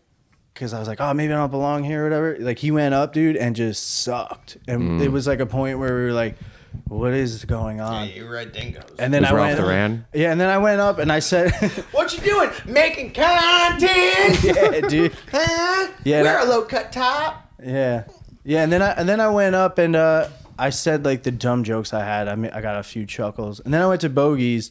because I was like, oh, maybe I don't belong here or whatever. Like he went up, dude, and just sucked. And it was like a point where we were like, what is going on? Yeah, you were at Dingo's. And then Was I Ralph went, Duran? yeah, and then I went up and I said, What you doing? Making content? yeah, dude, Huh? Yeah, Wear that- a low cut top. yeah, and then I went up and I said like the dumb jokes I had. I got a few chuckles, and then I went to Bogey's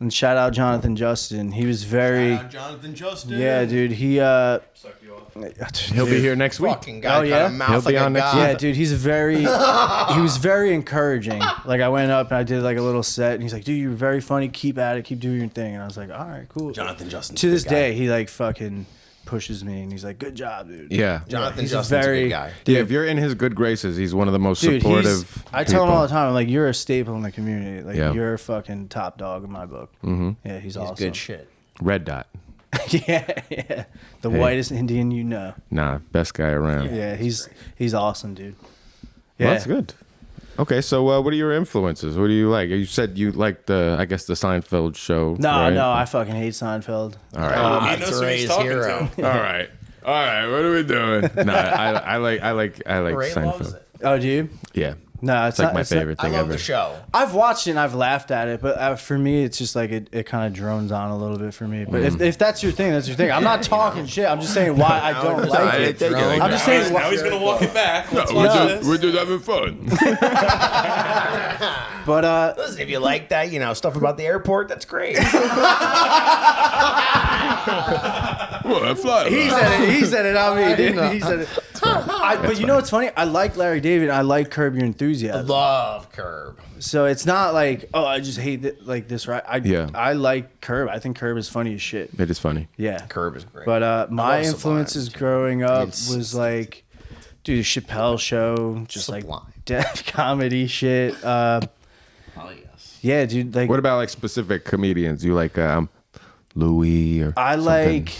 and shout out Jonathan Justin. He was very, Jonathan Justin. yeah, dude. He Suck you off. He'll be here next week. Fucking guy. Oh, yeah? Got a mouth He'll be like on a next god. Yeah, dude, he was very encouraging. Like I went up and I did like a little set and he's like, dude, you're very funny, keep at it, keep doing your thing. And I was like, all right, cool. Jonathan Justin. To this day, he like fucking pushes me and he's like, good job, dude. Yeah. Jonathan he's Justin's a very- good guy. Yeah, if you're in his good graces, he's one of the most Dude, supportive I tell him people. all the time, I'm like, you're a staple in the community. Like Yeah. you're a fucking top dog in my book. Mm-hmm. Yeah, he's awesome. Good shit. Red Dot. yeah. The whitest Indian you know. Nah, best guy around. Yeah, he's awesome, dude. Yeah. Well, that's good. Okay, so what are your influences? What do you like? You said you like the Seinfeld show. No, right? no, I fucking hate Seinfeld. All right. He knows who he's talking to. All right. All right. What are we doing? No, I like Ray loves Seinfeld. it. Oh, do you? Yeah. No, It's like my favorite I thing love ever. the show. I've watched it and I've laughed at it, but for me, it's just like it kind of drones on a little bit for me. But if that's your thing, that's your thing. I'm not talking shit. I'm just saying why I don't like it. take it like I'm just saying. Now he's gonna walk it back. Let's watch this. We're just having fun. But Listen, if you like that, stuff about the airport, that's great. Well, fly. he said it, not me, dude. He said it. But you know what's funny? I like Larry David. I like Curb Your Enthusiasm. Love Curb. So it's not like, oh, I just hate this, right? Yeah. I like Curb. I think Curb is funny as shit. It is funny. Yeah. Curb is great. But my love influences Sublime, growing up It's- was like, dude, the Chappelle Show, just Sublime. like death comedy shit. Oh, yes. Yeah, dude. Like, What about like specific comedians? You like Louis or I something? like,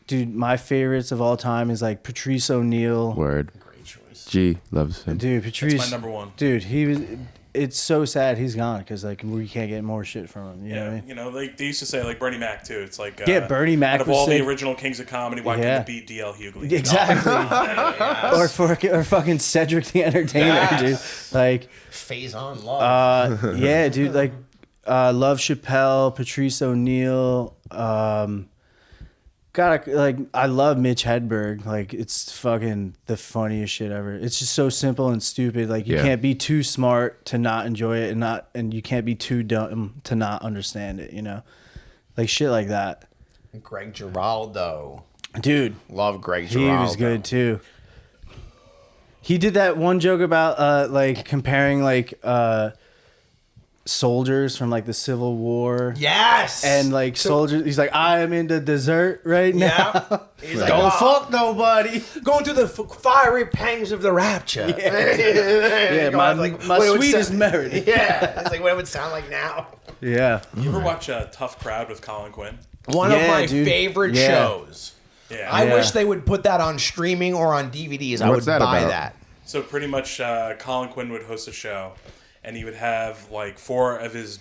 dude, my favorites of all time is like Patrice O'Neal. Word. Great choice. G loves him. Dude, Patrice. my number one. Dude, he was. It's so sad he's gone because like we can't get more shit from him. You know what I mean? Like they used to say, like Bernie Mac too. It's like Yeah, Bernie Mac out of was all sick. the original kings of comedy, why Yeah. couldn't it be D.L. Hughley? Exactly. or fucking Cedric the Entertainer, dude. Like, Phase on love. yeah, dude. Like, love Chappelle, Patrice O'Neal. I love Mitch Hedberg. Like, it's fucking the funniest shit ever. It's just so simple and stupid. Like, you Yeah. can't be too smart to not enjoy it, and you can't be too dumb to not understand it. You know, like shit like that. Greg Giraldo. Dude, Love Greg he Giraldo. was good too. He did that one joke about like comparing like soldiers from like the Civil War. Yes. And like soldiers, he's like, I am in the desert right now. Yeah. He's like, Don't "Oh, fuck nobody. going through the fiery pangs of the rapture. Yeah, my what it would sweet is sound- married. Yeah, it's like what it would sound like now. Yeah. You ever watch a Tough Crowd with Colin Quinn? One of Yeah, my dude. favorite Yeah. shows. Yeah. I Yeah. wish they would put that on streaming or on DVDs. I What's would that buy about? that. So pretty much, Colin Quinn would host a show, and he would have like 4 of his,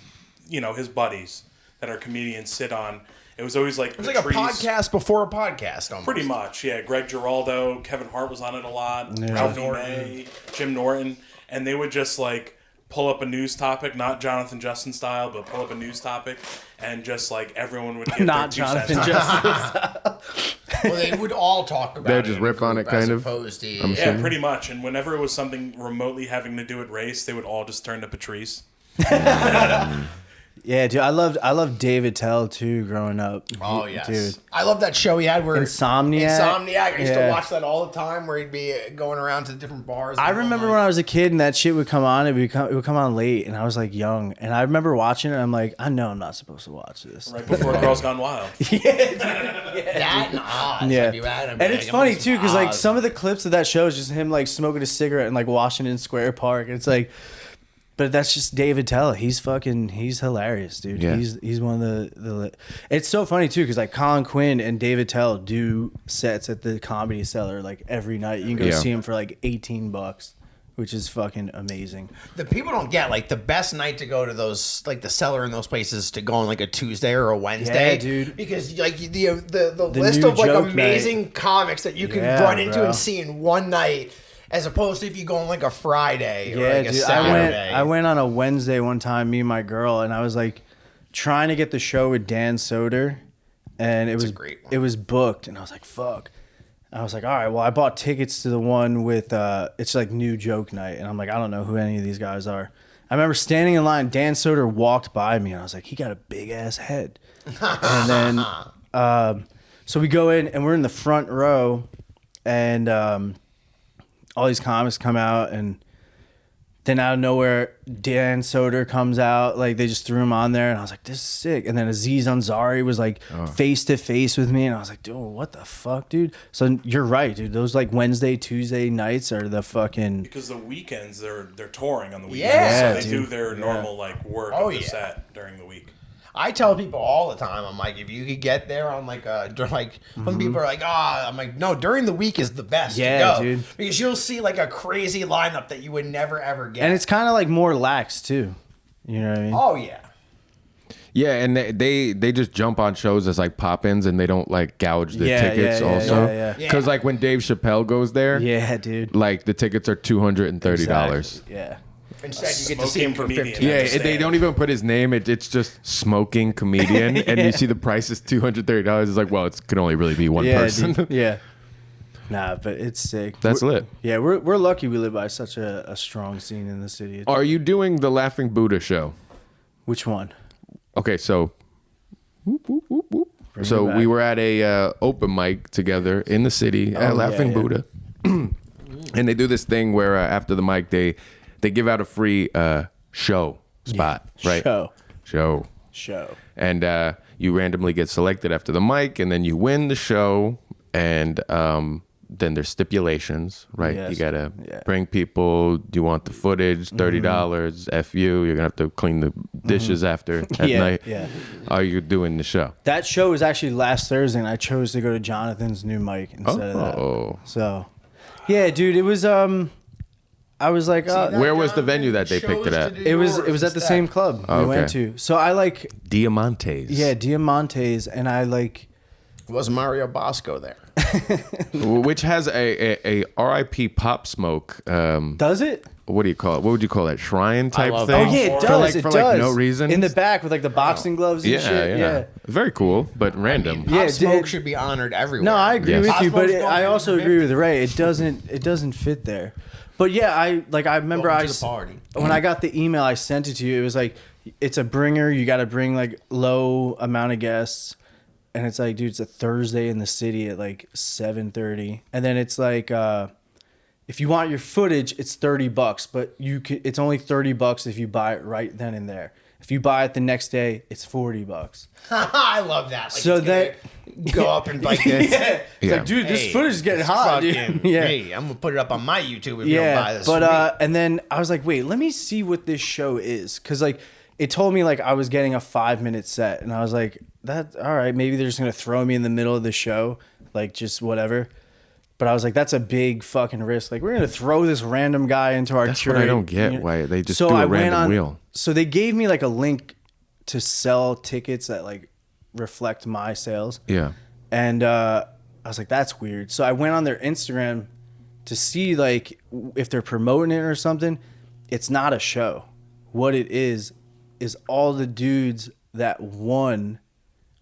his buddies that are comedians sit on. It was always like It was like a podcast before a podcast, almost. Pretty much, yeah. Greg Giraldo, Kevin Hart was on it a lot. Yeah. Ralphie May, Jim Norton, and they would just like pull up a news topic, not Jonathan Justin style, but pull up a news topic, and just like everyone would give Not their 2 Jonathan cents. Justice. Well, they would all talk about They'd it. just in a riff on group it, kind as of. opposed to, I'm Yeah, pretty much. And whenever it was something remotely having to do with race, they would all just turn to Patrice. Yeah, dude. I loved David Tell too growing up. Oh yes, Dude. I love that show he had where Insomniac. I used to Yeah. watch that all the time, where he'd be going around to different bars. I remember when I was a kid and that shit would come on. It would come on late, and I was like young, and I remember watching it. And I'm like, I know I'm not supposed to watch this. Right before Girls Gone Wild. that and Oz. Yeah, I'd be right, and it's funny too because like some of the clips of that show is just him like smoking a cigarette in like Washington Square Park. It's like, but that's just David Tell. He's hilarious, dude. Yeah. He's one of the. It's so funny too because like Colin Quinn and David Tell do sets at the Comedy Cellar like every night. You can go Yeah. see him for like $18, which is fucking amazing. the people don't get like the best night to go to those like the Cellar and those places to go on like a Tuesday or a Wednesday, Yeah, dude. Because like the list new of like joke amazing comics that you can Yeah, run into bro. and see in one night, as opposed to if you go on like a Friday or Yeah, like a dude. Saturday. I went on a Wednesday one time, me and my girl, and I was like trying to get the show with Dan Soder, and it was a great one. it was booked, and I was like, fuck. I was like, all right, well, I bought tickets to the one with it's like New Joke Night, and I'm like, I don't know who any of these guys are. I remember standing in line. Dan Soder walked by me, and I was like, he got a big ass head. And then, so we go in, and we're in the front row, and all these comics come out, and then out of nowhere, Dan Soder comes out. Like, they just threw him on there, and I was like, this is sick. And then Aziz Ansari was like face to face with me, and I was like, dude, what the fuck, dude? So you're right, dude. Those like Wednesday, Tuesday nights are the fucking. Because the weekends, they're touring on the weekends. Yeah, so they do dude. their normal like work Oh, of the yeah. set during the week. I tell people all the time, I'm like, if you could get there on like when people are like, I'm like, no, during the week is the best Yeah, to go. dude. Because you'll see like a crazy lineup that you would never ever get. And it's kind of like more lax too. You know what I mean? oh yeah. Yeah, and they just jump on shows as like pop-ins, and they don't like gouge the Yeah, tickets yeah, yeah, also. yeah. Because like when Dave Chappelle goes there, Yeah, dude. like the tickets are $230. Exactly. Yeah. Instead, you get to see him for Smoking 15. comedian. Yeah, Understand. they don't even put his name. It's just smoking comedian, and you see the price is $230. It's like, well, it could only really be one Yeah, person. dude. Yeah. Nah, but it's sick. That's lit. Yeah, we're lucky we live by such a strong scene in the city. Are you doing the Laughing Buddha show? Which one? Okay, so Bring so me back. we were at a open mic together in the city at Oh, Laughing yeah, yeah. Buddha, and they do this thing where after the mic they give out a free show spot, right? Show. And you randomly get selected after the mic, and then you win the show, and then there's stipulations, right? Yes. You gotta Yeah. bring people. Do you want the footage? $30. F you. You're gonna have to clean the dishes after at Yeah, night. yeah. Are you doing the show? That show was actually last Thursday, and I chose to go to Jonathan's new mic instead of that. Oh. So, yeah, dude, it was I was like, Where was the venue that they picked it at? it was at the same club Oh, we went okay. to. So I like, Diamantes. yeah, Diamantes, and I like, Was Mario Bosco there? Which has a RIP Pop Smoke. does it? What do you call it? What would you call that? Shrine type love thing? Oh yeah, it For does. like- it for, does. like, no reason? In the back with like the boxing gloves and Yeah, shit. yeah. Very cool, but random. Yeah, Pop Smoke dude. should be honored everywhere. No, I agree Yes. with you, Pop but Smoke's I going also to agree with Ray. It doesn't fit there. But yeah, I remember Welcome to the party. when I got the email, I sent it to you. It was like, it's a bringer. You got to bring like low amount of guests, and it's like, dude, it's a Thursday in the city at like 7:30, and then it's like, if you want your footage, it's $30, but it's only $30 if you buy it right then and there. If you buy it the next day, it's $40. I love that. Like, So it's gonna go up and like this. Yeah. It's Yeah. like, dude, this Hey, footage is getting it's hot, dude. fucking- Yeah. Hey, I'm gonna put it up on my YouTube if you don't buy Yeah, this. but and then I was like, wait, let me see what this show is, because like it told me like I was getting a 5-minute set, and I was like, that all right, maybe they're just gonna throw me in the middle of the show, like just whatever. But I was like, that's a big fucking risk. Like we're gonna throw this random guy into our. That's what I don't get, why they just do a I went random wheel. So they gave me like a link to sell tickets that like reflect my sales. Yeah. And I was like, that's weird. So I went on their Instagram to see like if they're promoting it or something. It's not a show. What it is all the dudes that won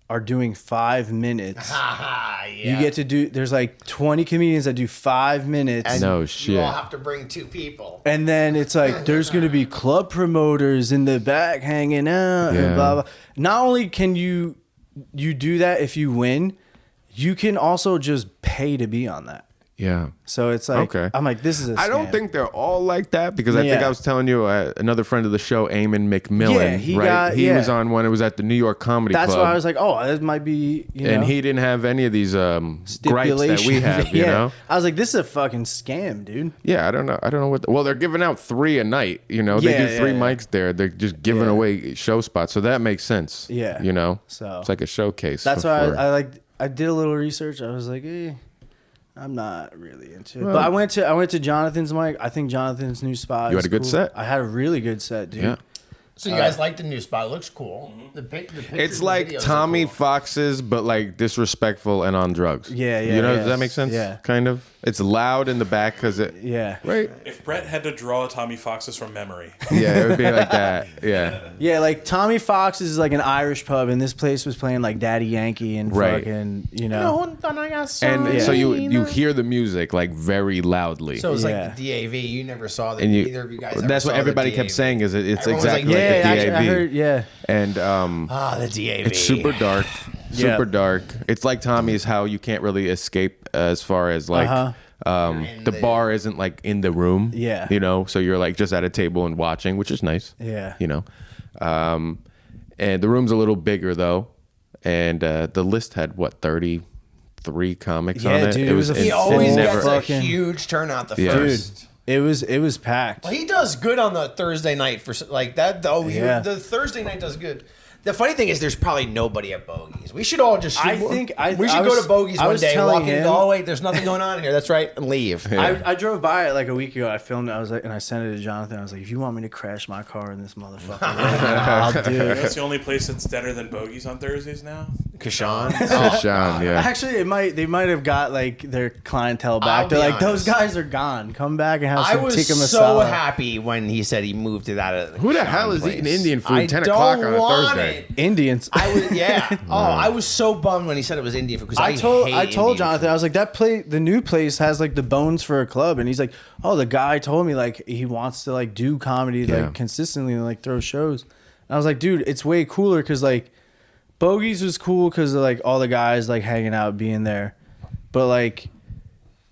are doing 5 minutes. yeah. You get to do, there's like 20 comedians that do 5 minutes. No You shit. all have to bring 2 people. And then it's like there's going to be club promoters in the back hanging out Yeah. and blah blah. Not only can you do that if you win, you can also just pay to be on that. Yeah. So it's like, Okay. I'm like, this is a I don't scam. think they're all like that, because I think Yeah. I was telling you another friend of the show, Eamon McMillan, Yeah, he right? got- he yeah. was on one. It was at the New York Comedy That's Club. why I was like, oh, that might be, you know, and he didn't have any of these gripes stipulation. that we have, you Yeah. know? I was like, this is a fucking scam, dude. Yeah, I don't know what. Well, they're giving out 3 a night. You know, they Yeah, do 3 yeah, yeah. mics there. They're just giving Yeah. away show spots, so that makes sense. Yeah. you know, So- it's like a showcase. That's for- why for- I did a little research. I was like, I'm not really into it. But I went to Jonathan's mic. I think Jonathan's new spot. You is had a good cool. set? I had a really good set, dude. Yeah, So you guys like the new spot? It looks cool. The pictures it's and like videos are Tommy cool. Fox's, but like disrespectful and on drugs. Yeah, yeah, You know, yeah. does that make sense? Yeah. Kind of. It's loud in the back because it. Yeah. Right. If Brett had to draw Tommy Fox's from memory, Yeah, it would be like that. Yeah. Yeah, like Tommy Fox is like an Irish pub, and this place was playing like Daddy Yankee and Right. fucking, you know. And so you hear the music like very loudly. So it's Yeah. like the DAV. You never saw the and you, either of you guys. Ever that's saw what the everybody DAV. kept saying is it's Everyone was like, exactly Yeah, like the actually, DAV. I heard, yeah. And The DAV. it's super dark, Yeah. super dark. It's like Tommy's, how you can't really escape as far as like Uh-huh. in the the- bar isn't like in the room. Yeah. you know, so you're like just at a table and watching, which is nice. Yeah. you know, and the room's a little bigger though, and the list had what 33 comics on Yeah, it. dude, it was a He It always never- gets a fucking- huge turnout the Yeah. first. Dude, it was packed. Well, he does good on the Thursday night for like that. Though Yeah. the Thursday night does good. The funny thing is, there's probably nobody at Bogey's. We should all just. I we should I go was- to Bogey's I one was day, telling walk in, and him- go, oh wait, there's nothing going on here. That's right, and leave. I drove by it like a week ago. I filmed it. I was like, and I sent it to Jonathan. I was like, if you want me to crash my car in this motherfucker, I'll do it. That's the only place that's deader than Bogey's on Thursdays now. Kashan. Sean, yeah. Actually, they might have got like their clientele I'll back. They're be like, those honest. guys are gone. Come back and have I some was tikka so masala. happy when he said he moved to that. Who the hell is eating Indian food 10 o'clock on a Thursday? Indians. I was I was so bummed when he said it was Indian food because I told hate Indian Jonathan, I was like, the new place has like the bones for a club, and he's like, oh, the guy told me like he wants to like do comedy like consistently and like throw shows. And I was like, dude, it's way cooler because like Bogey's was cool because of like all the guys like hanging out being there, but like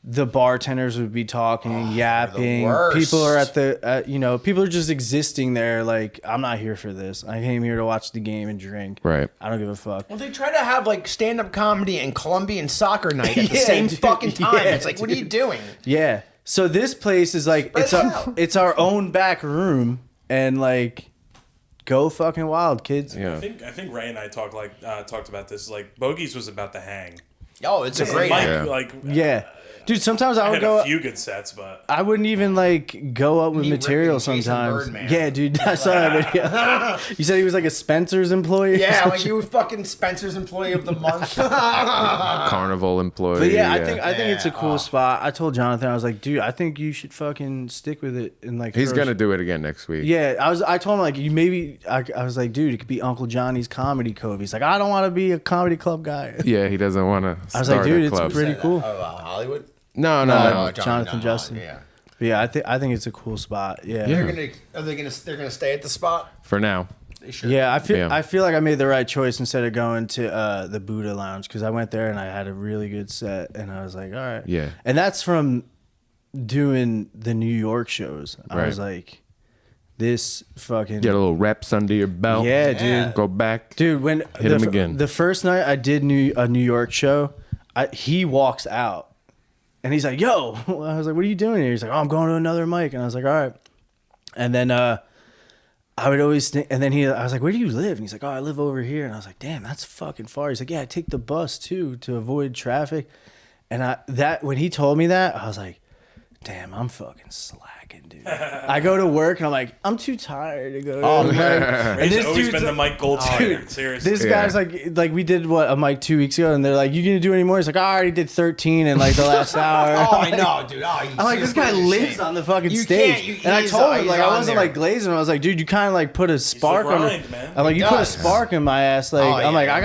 the bartenders would be talking, yapping. worst. People are at the people are just existing there. Like, I'm not here for this. I came here to watch the game and drink. Right. I don't give a fuck. Well, they try to have like stand-up comedy and Colombian soccer night at the Yeah, same dude. fucking time. Yeah, It's like, what are you doing? Yeah. So this place is like Spread it's our own back room, and like go fucking wild, kids. Yeah. I think Ray and I talked about this. Like Bogey's was about the hang. Oh, it's a great. Mike, Yeah. like Yeah. Dude, sometimes I I would had go a few good sets, but I wouldn't even like go up with Me material ripping Jason sometimes. Birdman. Yeah, dude, I saw that video. You said he was like a Spencer's employee? or Yeah, some like shit? you were fucking Spencer's employee of the month. Carnival employee. But yeah, I think it's a Yeah. cool spot. I told Jonathan, I was like, dude, I think you should fucking stick with it and like he's throw gonna do it again next week. Yeah, I told him like you maybe I was like, dude, it could be Uncle Johnny's Comedy Cove. He's like, I don't want to be a comedy club guy. Yeah, he doesn't want to. I was like, dude, it's club. pretty cool. Hollywood. No. Jonathan Justin. Yeah. But yeah, I think it's a cool spot. Yeah. They're gonna stay at the spot. For now. They should. Yeah, Yeah. I feel like I made the right choice instead of going to the Buddha Lounge because I went there and I had a really good set and I was like, all right. Yeah. And that's from doing the New York shows. I was Right. like, this fucking Get a little reps under your belt. Yeah, dude. Go back. Dude, when Hit him again. the first night I did a New York show, he walks out and he's like, yo, I was like, what are you doing here? He's like, oh, I'm going to another mic. And I was like, all right. And then I would always think, and then I was like, where do you live? And he's like, oh, I live over here. And I was like, damn, that's fucking far. He's like, yeah, I take the bus too to avoid traffic. And when he told me that, I was like, damn, I'm fucking slacking, dude. I go to work and I'm like, I'm too tired to go to work. And Ray's this always dude's been the like- Mike Gold standard. Seriously, This guy's like we did a mic 2 weeks ago, and they're like, "You gonna do any more?" He's like, "Oh, I already did 13 in like the last hour." Oh, I know, dude. Oh, I'm like, this guy lives on the fucking You stage, can't- and I he's- told him he's like I on wasn't there. like glazing him. I was like, dude, you kind of like put a spark grind, on. man. I'm like, He you put a does. spark in my ass. Like Oh, I'm like, yeah.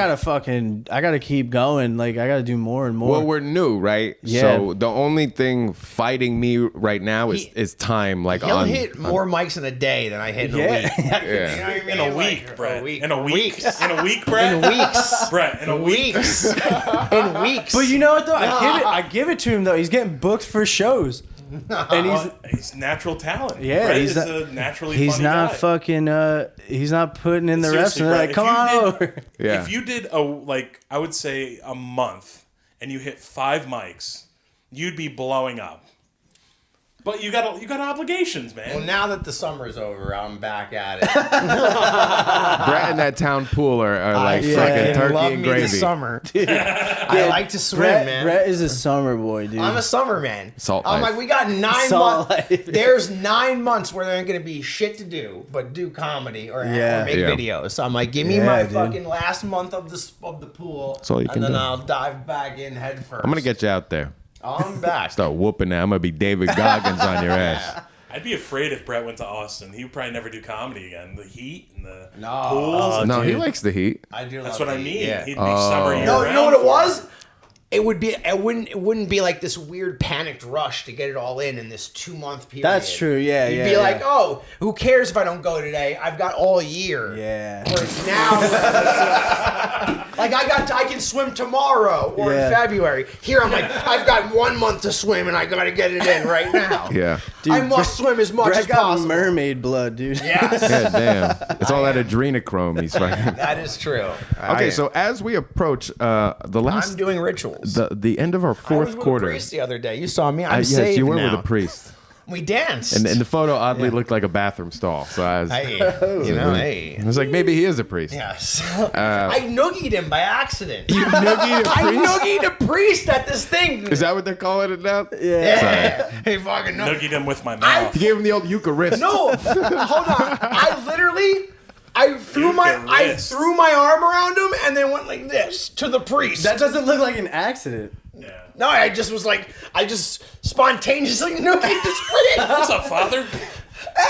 I gotta keep going. Like I gotta do more and more. Well, we're new, right? Yeah. So the only thing fighting me right now is time. Like He'll on hit more mics in a day than I hit in a Yeah. week. Yeah. You know what I mean? in a Like, week, Brett. week. In a week. Weeks. In a week, Brett. In weeks. Brett. In a week. Weeks. In weeks. But you know what though? I give it to him though. He's getting booked for shows, and He's natural talent. Yeah, Brett he's is not- a naturally he's funny not guy. fucking. He's not putting in the reps. Seriously, And they're Brett, like, come on over. Yeah. If you did I would say a month, and you hit 5 mics, you'd be blowing up. But you got obligations, man. Well, now that the summer's over, I'm back at it. Brett and that town pool are like yeah. fucking turkey love and me gravy. this summer. I like to swim, man. Brett is a summer boy, dude. I'm a summer man. Salt I'm life. like, we got 9 Salt months. life. There's 9 months where there ain't gonna be shit to do but do comedy or make Yeah. videos. So I'm like, give me Yeah, my dude. fucking last month of the pool, all you and can then do. I'll dive back in head first. I'm gonna get you out there. I'm back. Start whooping that. I'm gonna be David Goggins on your ass. I'd be afraid if Brett went to Austin. He would probably never do comedy again. The heat and the No. pools. No, he dude. likes the heat. I do. That's love what I it. mean. Yeah. He'd be summer year No, you round know what it for was? It wouldn't be like this weird panicked rush to get it all in this 2-month period. That's true, yeah, You'd yeah, be yeah. like, oh, who cares if I don't go today? I've got all year. Yeah. Whereas now, like I can swim tomorrow or Yeah. in February. Here I'm like, I've got 1 month to swim and I got to get it in right now. Yeah. I must swim as much Brett as got possible. mermaid blood, dude. Yes, Yeah, damn. It's all that adrenochrome. He's fucking. that is true. Okay, so as we approach the last, I'm doing rituals. the end of our I was fourth with a quarter. priest the other day. You saw me. I'm Yes, saved you were now. with a priest. We danced. And the photo oddly looked like a bathroom stall. So I was, Hey, hey. I was like, maybe he is a priest. Yes. I noogied him by accident. You noogied a I priest? noogied a priest at this thing. Is that what they're calling it now? Yeah. Hey, fucking no. Noogied him with my mouth. You gave him the old Eucharist. No, hold on. I threw my arm around him and then went like this to the priest. That doesn't look like an accident. Yeah. No, I just spontaneously noogied this priest. What's up, Father?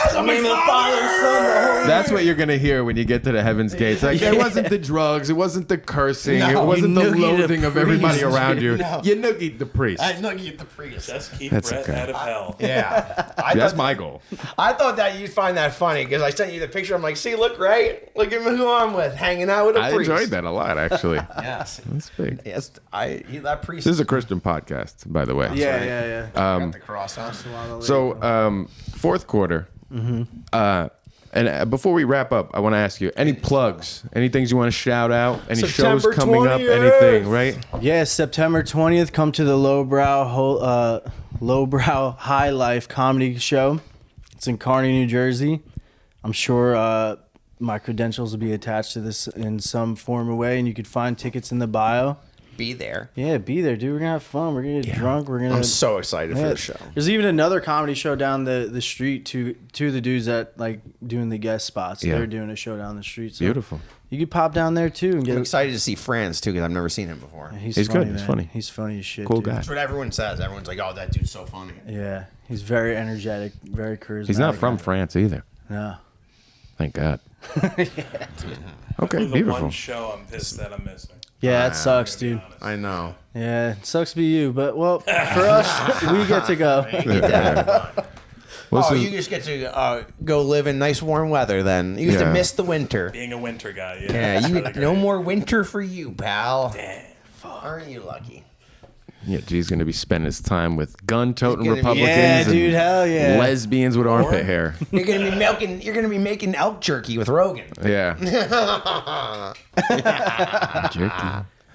As I'm the Father, Son, the Holy. That's what you're gonna hear when you get to the heaven's gates. Like it wasn't the drugs, it wasn't the cursing, No, it wasn't you the noogied a loathing of everybody priest. around you. No. You noogied the priest. I noogied the priest. Just keep That's Brett okay. out of hell. Yeah. That's my goal. I thought that you'd find that funny because I sent you the picture. I'm like, see, look, right? Look at who I'm with, hanging out with a I priest. enjoyed that a lot, actually. Yes. That's big. Yes. That priest. This is a Christian podcast, by the way. Yeah. got the cross on. So, fourth quarter. And before we wrap up, I want to ask you any plugs, any things you want to shout out, any September shows coming up, 20th. anything, right? Yeah, September 20th, come to the Lowbrow High Life comedy show. It's in Kearney, New Jersey. I'm sure my credentials will be attached to this in some form or way, and you could find tickets in the bio. Be there. Yeah, be there, dude. We're gonna have fun. We're gonna get drunk. We're gonna. I'm so excited for the show. There's even another comedy show down the street. Two of the dudes that like doing the guest spots. Yeah. They're doing a show down the street. So Beautiful. You could pop down there too and I'm get. excited to see Franz too because I've never seen him before. He's He's funny, good. He's man. funny. He's funny as shit. Cool dude. guy. That's what everyone says. Everyone's like, "Oh, that dude's so funny." Yeah, he's very energetic, very charismatic. He's not from France either. No. Thank God. Okay, Probably the beautiful. one show I'm pissed that I'm missing. Yeah, it sucks, dude. I know. Yeah, it sucks to be you, but well, for us, we get to go. Well, Oh, so- you just get to go live in nice warm weather then. You get Yeah. to miss the winter. Being a winter guy, yeah. Yeah, it's you really get great. no more winter for you, pal. Damn. Aren't you lucky? yeah, G's gonna be spending his time with gun-toting He's gonna be- Republicans Yeah, and dude, hell yeah. lesbians with armpit hair. You're gonna be making elk jerky with Rogan. Yeah. Jerky.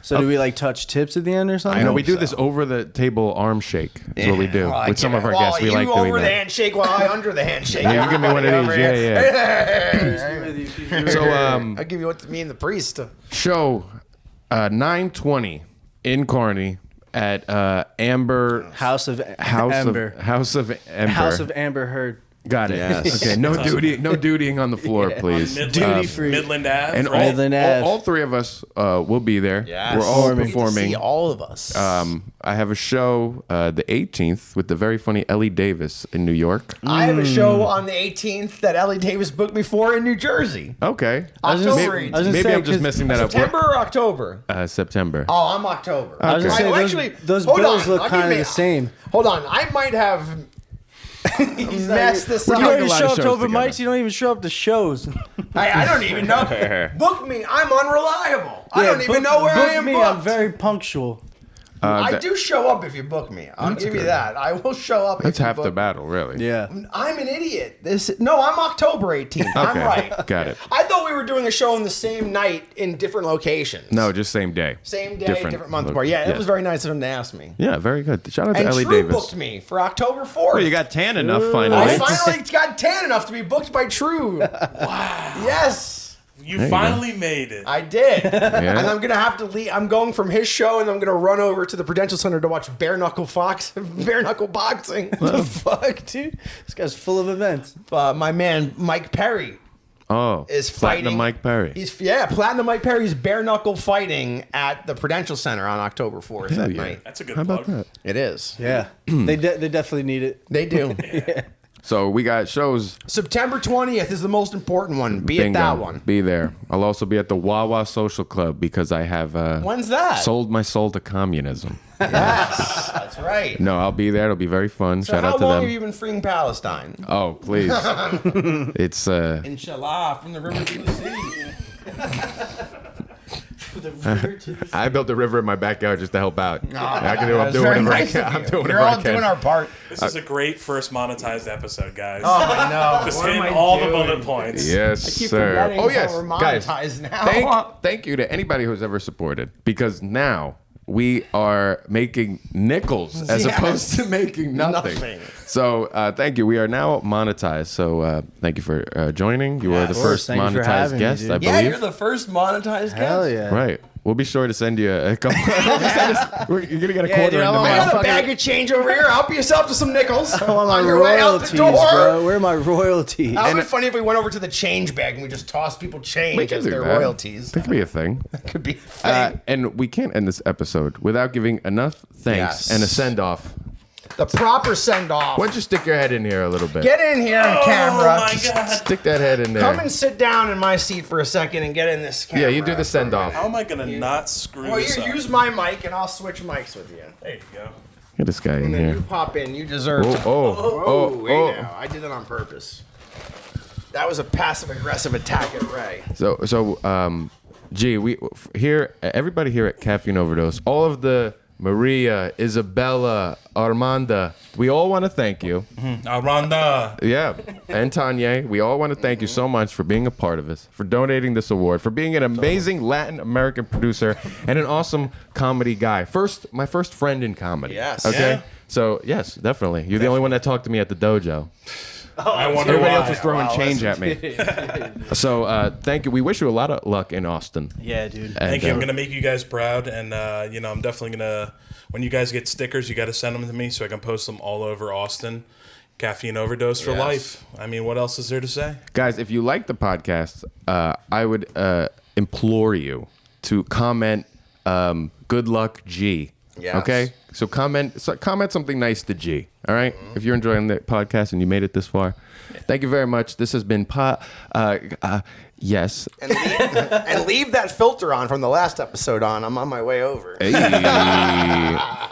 So do we like touch tips at the end or something? I know hope we do so. this over-the-table arm shake. Is what we do Well, I with some get of it. our Well, guests. We you like doing over the that. handshake while I under the handshake. Yeah, you give me one of Everybody these. over Yeah, here. yeah. So I'll give you what me and the priest. show 9:20 in Kearney at Amber House of Amber. House of Amber. House of Amber Heard. Got it. Yes. Okay. No dutying on the floor, please. Duty free. Midland Ave. And right? Midland Ave. all three of us will be there. Yes. We're all You get to performing. see all of us. I have a show the 18th with the very funny Ellie Davis in New York. I have a show on the 18th that Ellie Davis booked me for in New Jersey. Okay. October Maybe, 18th. gonna maybe say, I'm just 'cause messing that up. September or October? September. Oh, I'm October. I was gonna Okay. say Well, those, actually, those hold bills on. look I'll kind give of me- the same. Hold on, I might have messed this We're up. You doing don't a even lot show of up to shows open together. mics. You don't even show up to shows. I don't even know. Book me. I'm unreliable. I don't even know where I am me. booked. I'm very punctual. I do show up if you book me. I'll give you that. I will show up. That's if you half book the me. battle, really. Yeah. I'm an idiot. I'm October 18th. I'm Okay. right. Got it. I thought we were doing a show on the same night in different locations. No, just same day. Same day, different month apart. Yeah, it was very nice of him to ask me. Yeah, very good. Shout out to And Ellie True Davis. booked me for October 4th. Well, you got tan enough I finally. finally got tan enough to be booked by True. Wow. Yes. You finally made it. I did. And I'm going to have to leave. I'm going from his show and I'm going to run over to the Prudential Center to watch bare knuckle boxing. What the fuck, dude? This guy's full of events. My man, Mike Perry, Oh, is Platinum fighting. Mike Perry. Platinum Mike Perry's bare knuckle fighting at the Prudential Center on October 4th Hell at yeah. night. That's a good How about plug. that? It is. Yeah. they definitely need it. They do. So we got shows. September 20th is the most important one. Be at Bingo. that one. Be there. I'll also be at the Wawa Social Club because I have When's that? sold my soul to communism. Yes, that's right. No, I'll be there. It'll be very fun. So Shout how out to long them. have you been freeing Palestine? Oh, please. It's Inshallah, from the river to the sea. I built a river in my backyard just to help out. I can do. I'm That's doing very whatever nice I of can. I'm you. doing We're whatever I all can. doing our part. This is a great first monetized episode, guys. Oh, I know. Just What am hitting I all the doing? bullet points. Yes, I keep sir. forgetting Oh how yes, we're guys. monetized now. Thank you to anybody who's ever supported because now we are making nickels as opposed to making nothing. So thank you. We are now monetized. So thank you for joining. You were the first Thank you for monetized having me, guest, dude. I Yeah, believe. you're the first monetized guest. Hell yeah. Right. We'll be sure to send you a couple. You're gonna get a Yeah, quarter dude, in I'm the on I my mail. got a fucking- bag of change over here. Help yourself to some nickels. I want my On your way out royalties, the door. bro. Where are my royalties? That would be funny if we went over to the change bag and we just tossed people We change can as do their that. royalties. That could be a thing. Could be a thing. And we can't end this episode without giving enough thanks Yes. and a send off. The proper send off. Why don't you stick your head in here a little bit? Get in here on Oh camera. my god! Stick that head in there. Come and sit down in my seat for a second and get in this camera. Yeah, you do the send off. How am I gonna not screw Well, this you up? use my mic and I'll switch mics with you. There you go. Get this guy in And then you here. pop in. You deserve to. Oh. Hey now. I did it on purpose. That was a passive aggressive attack at Ray. So, G, we here. Everybody here at Caffeine Overdose, all of the Maria, Isabella, Armanda, we all want to thank you. Aranda. Yeah, and Tanya, we all want to thank you so much for being a part of this, for donating this award, for being an amazing Latin American producer and an awesome comedy guy. My first friend in comedy. Yes. Okay. Yeah. So yes, definitely. You're the only one that talked to me at the dojo. I wonder Everybody why. else was throwing change at me. So thank you. We wish you a lot of luck in Austin. Yeah, dude. And, Thank you. I'm gonna make you guys proud, and I'm definitely gonna. When you guys get stickers, you got to send them to me so I can post them all over Austin. Caffeine Overdose for Yes. life. I mean, what else is there to say? Guys, if you like the podcast, I would implore you to comment good luck G. Yes. Okay? So comment something nice to G. All right? If you're enjoying the podcast and you made it this far. Thank you very much. This has been yes. And leave that filter on from the last episode on. I'm on my way over. Hey.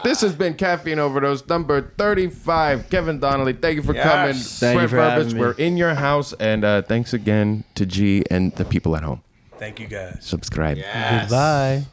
This has been Caffeine Overdose number 35. Kevin Donnelly, thank you for Yes. coming. Thank you Brett for having Burbage, me. we're in your house, and thanks again to G and the people at home. Thank you guys. Subscribe. Yes. Goodbye.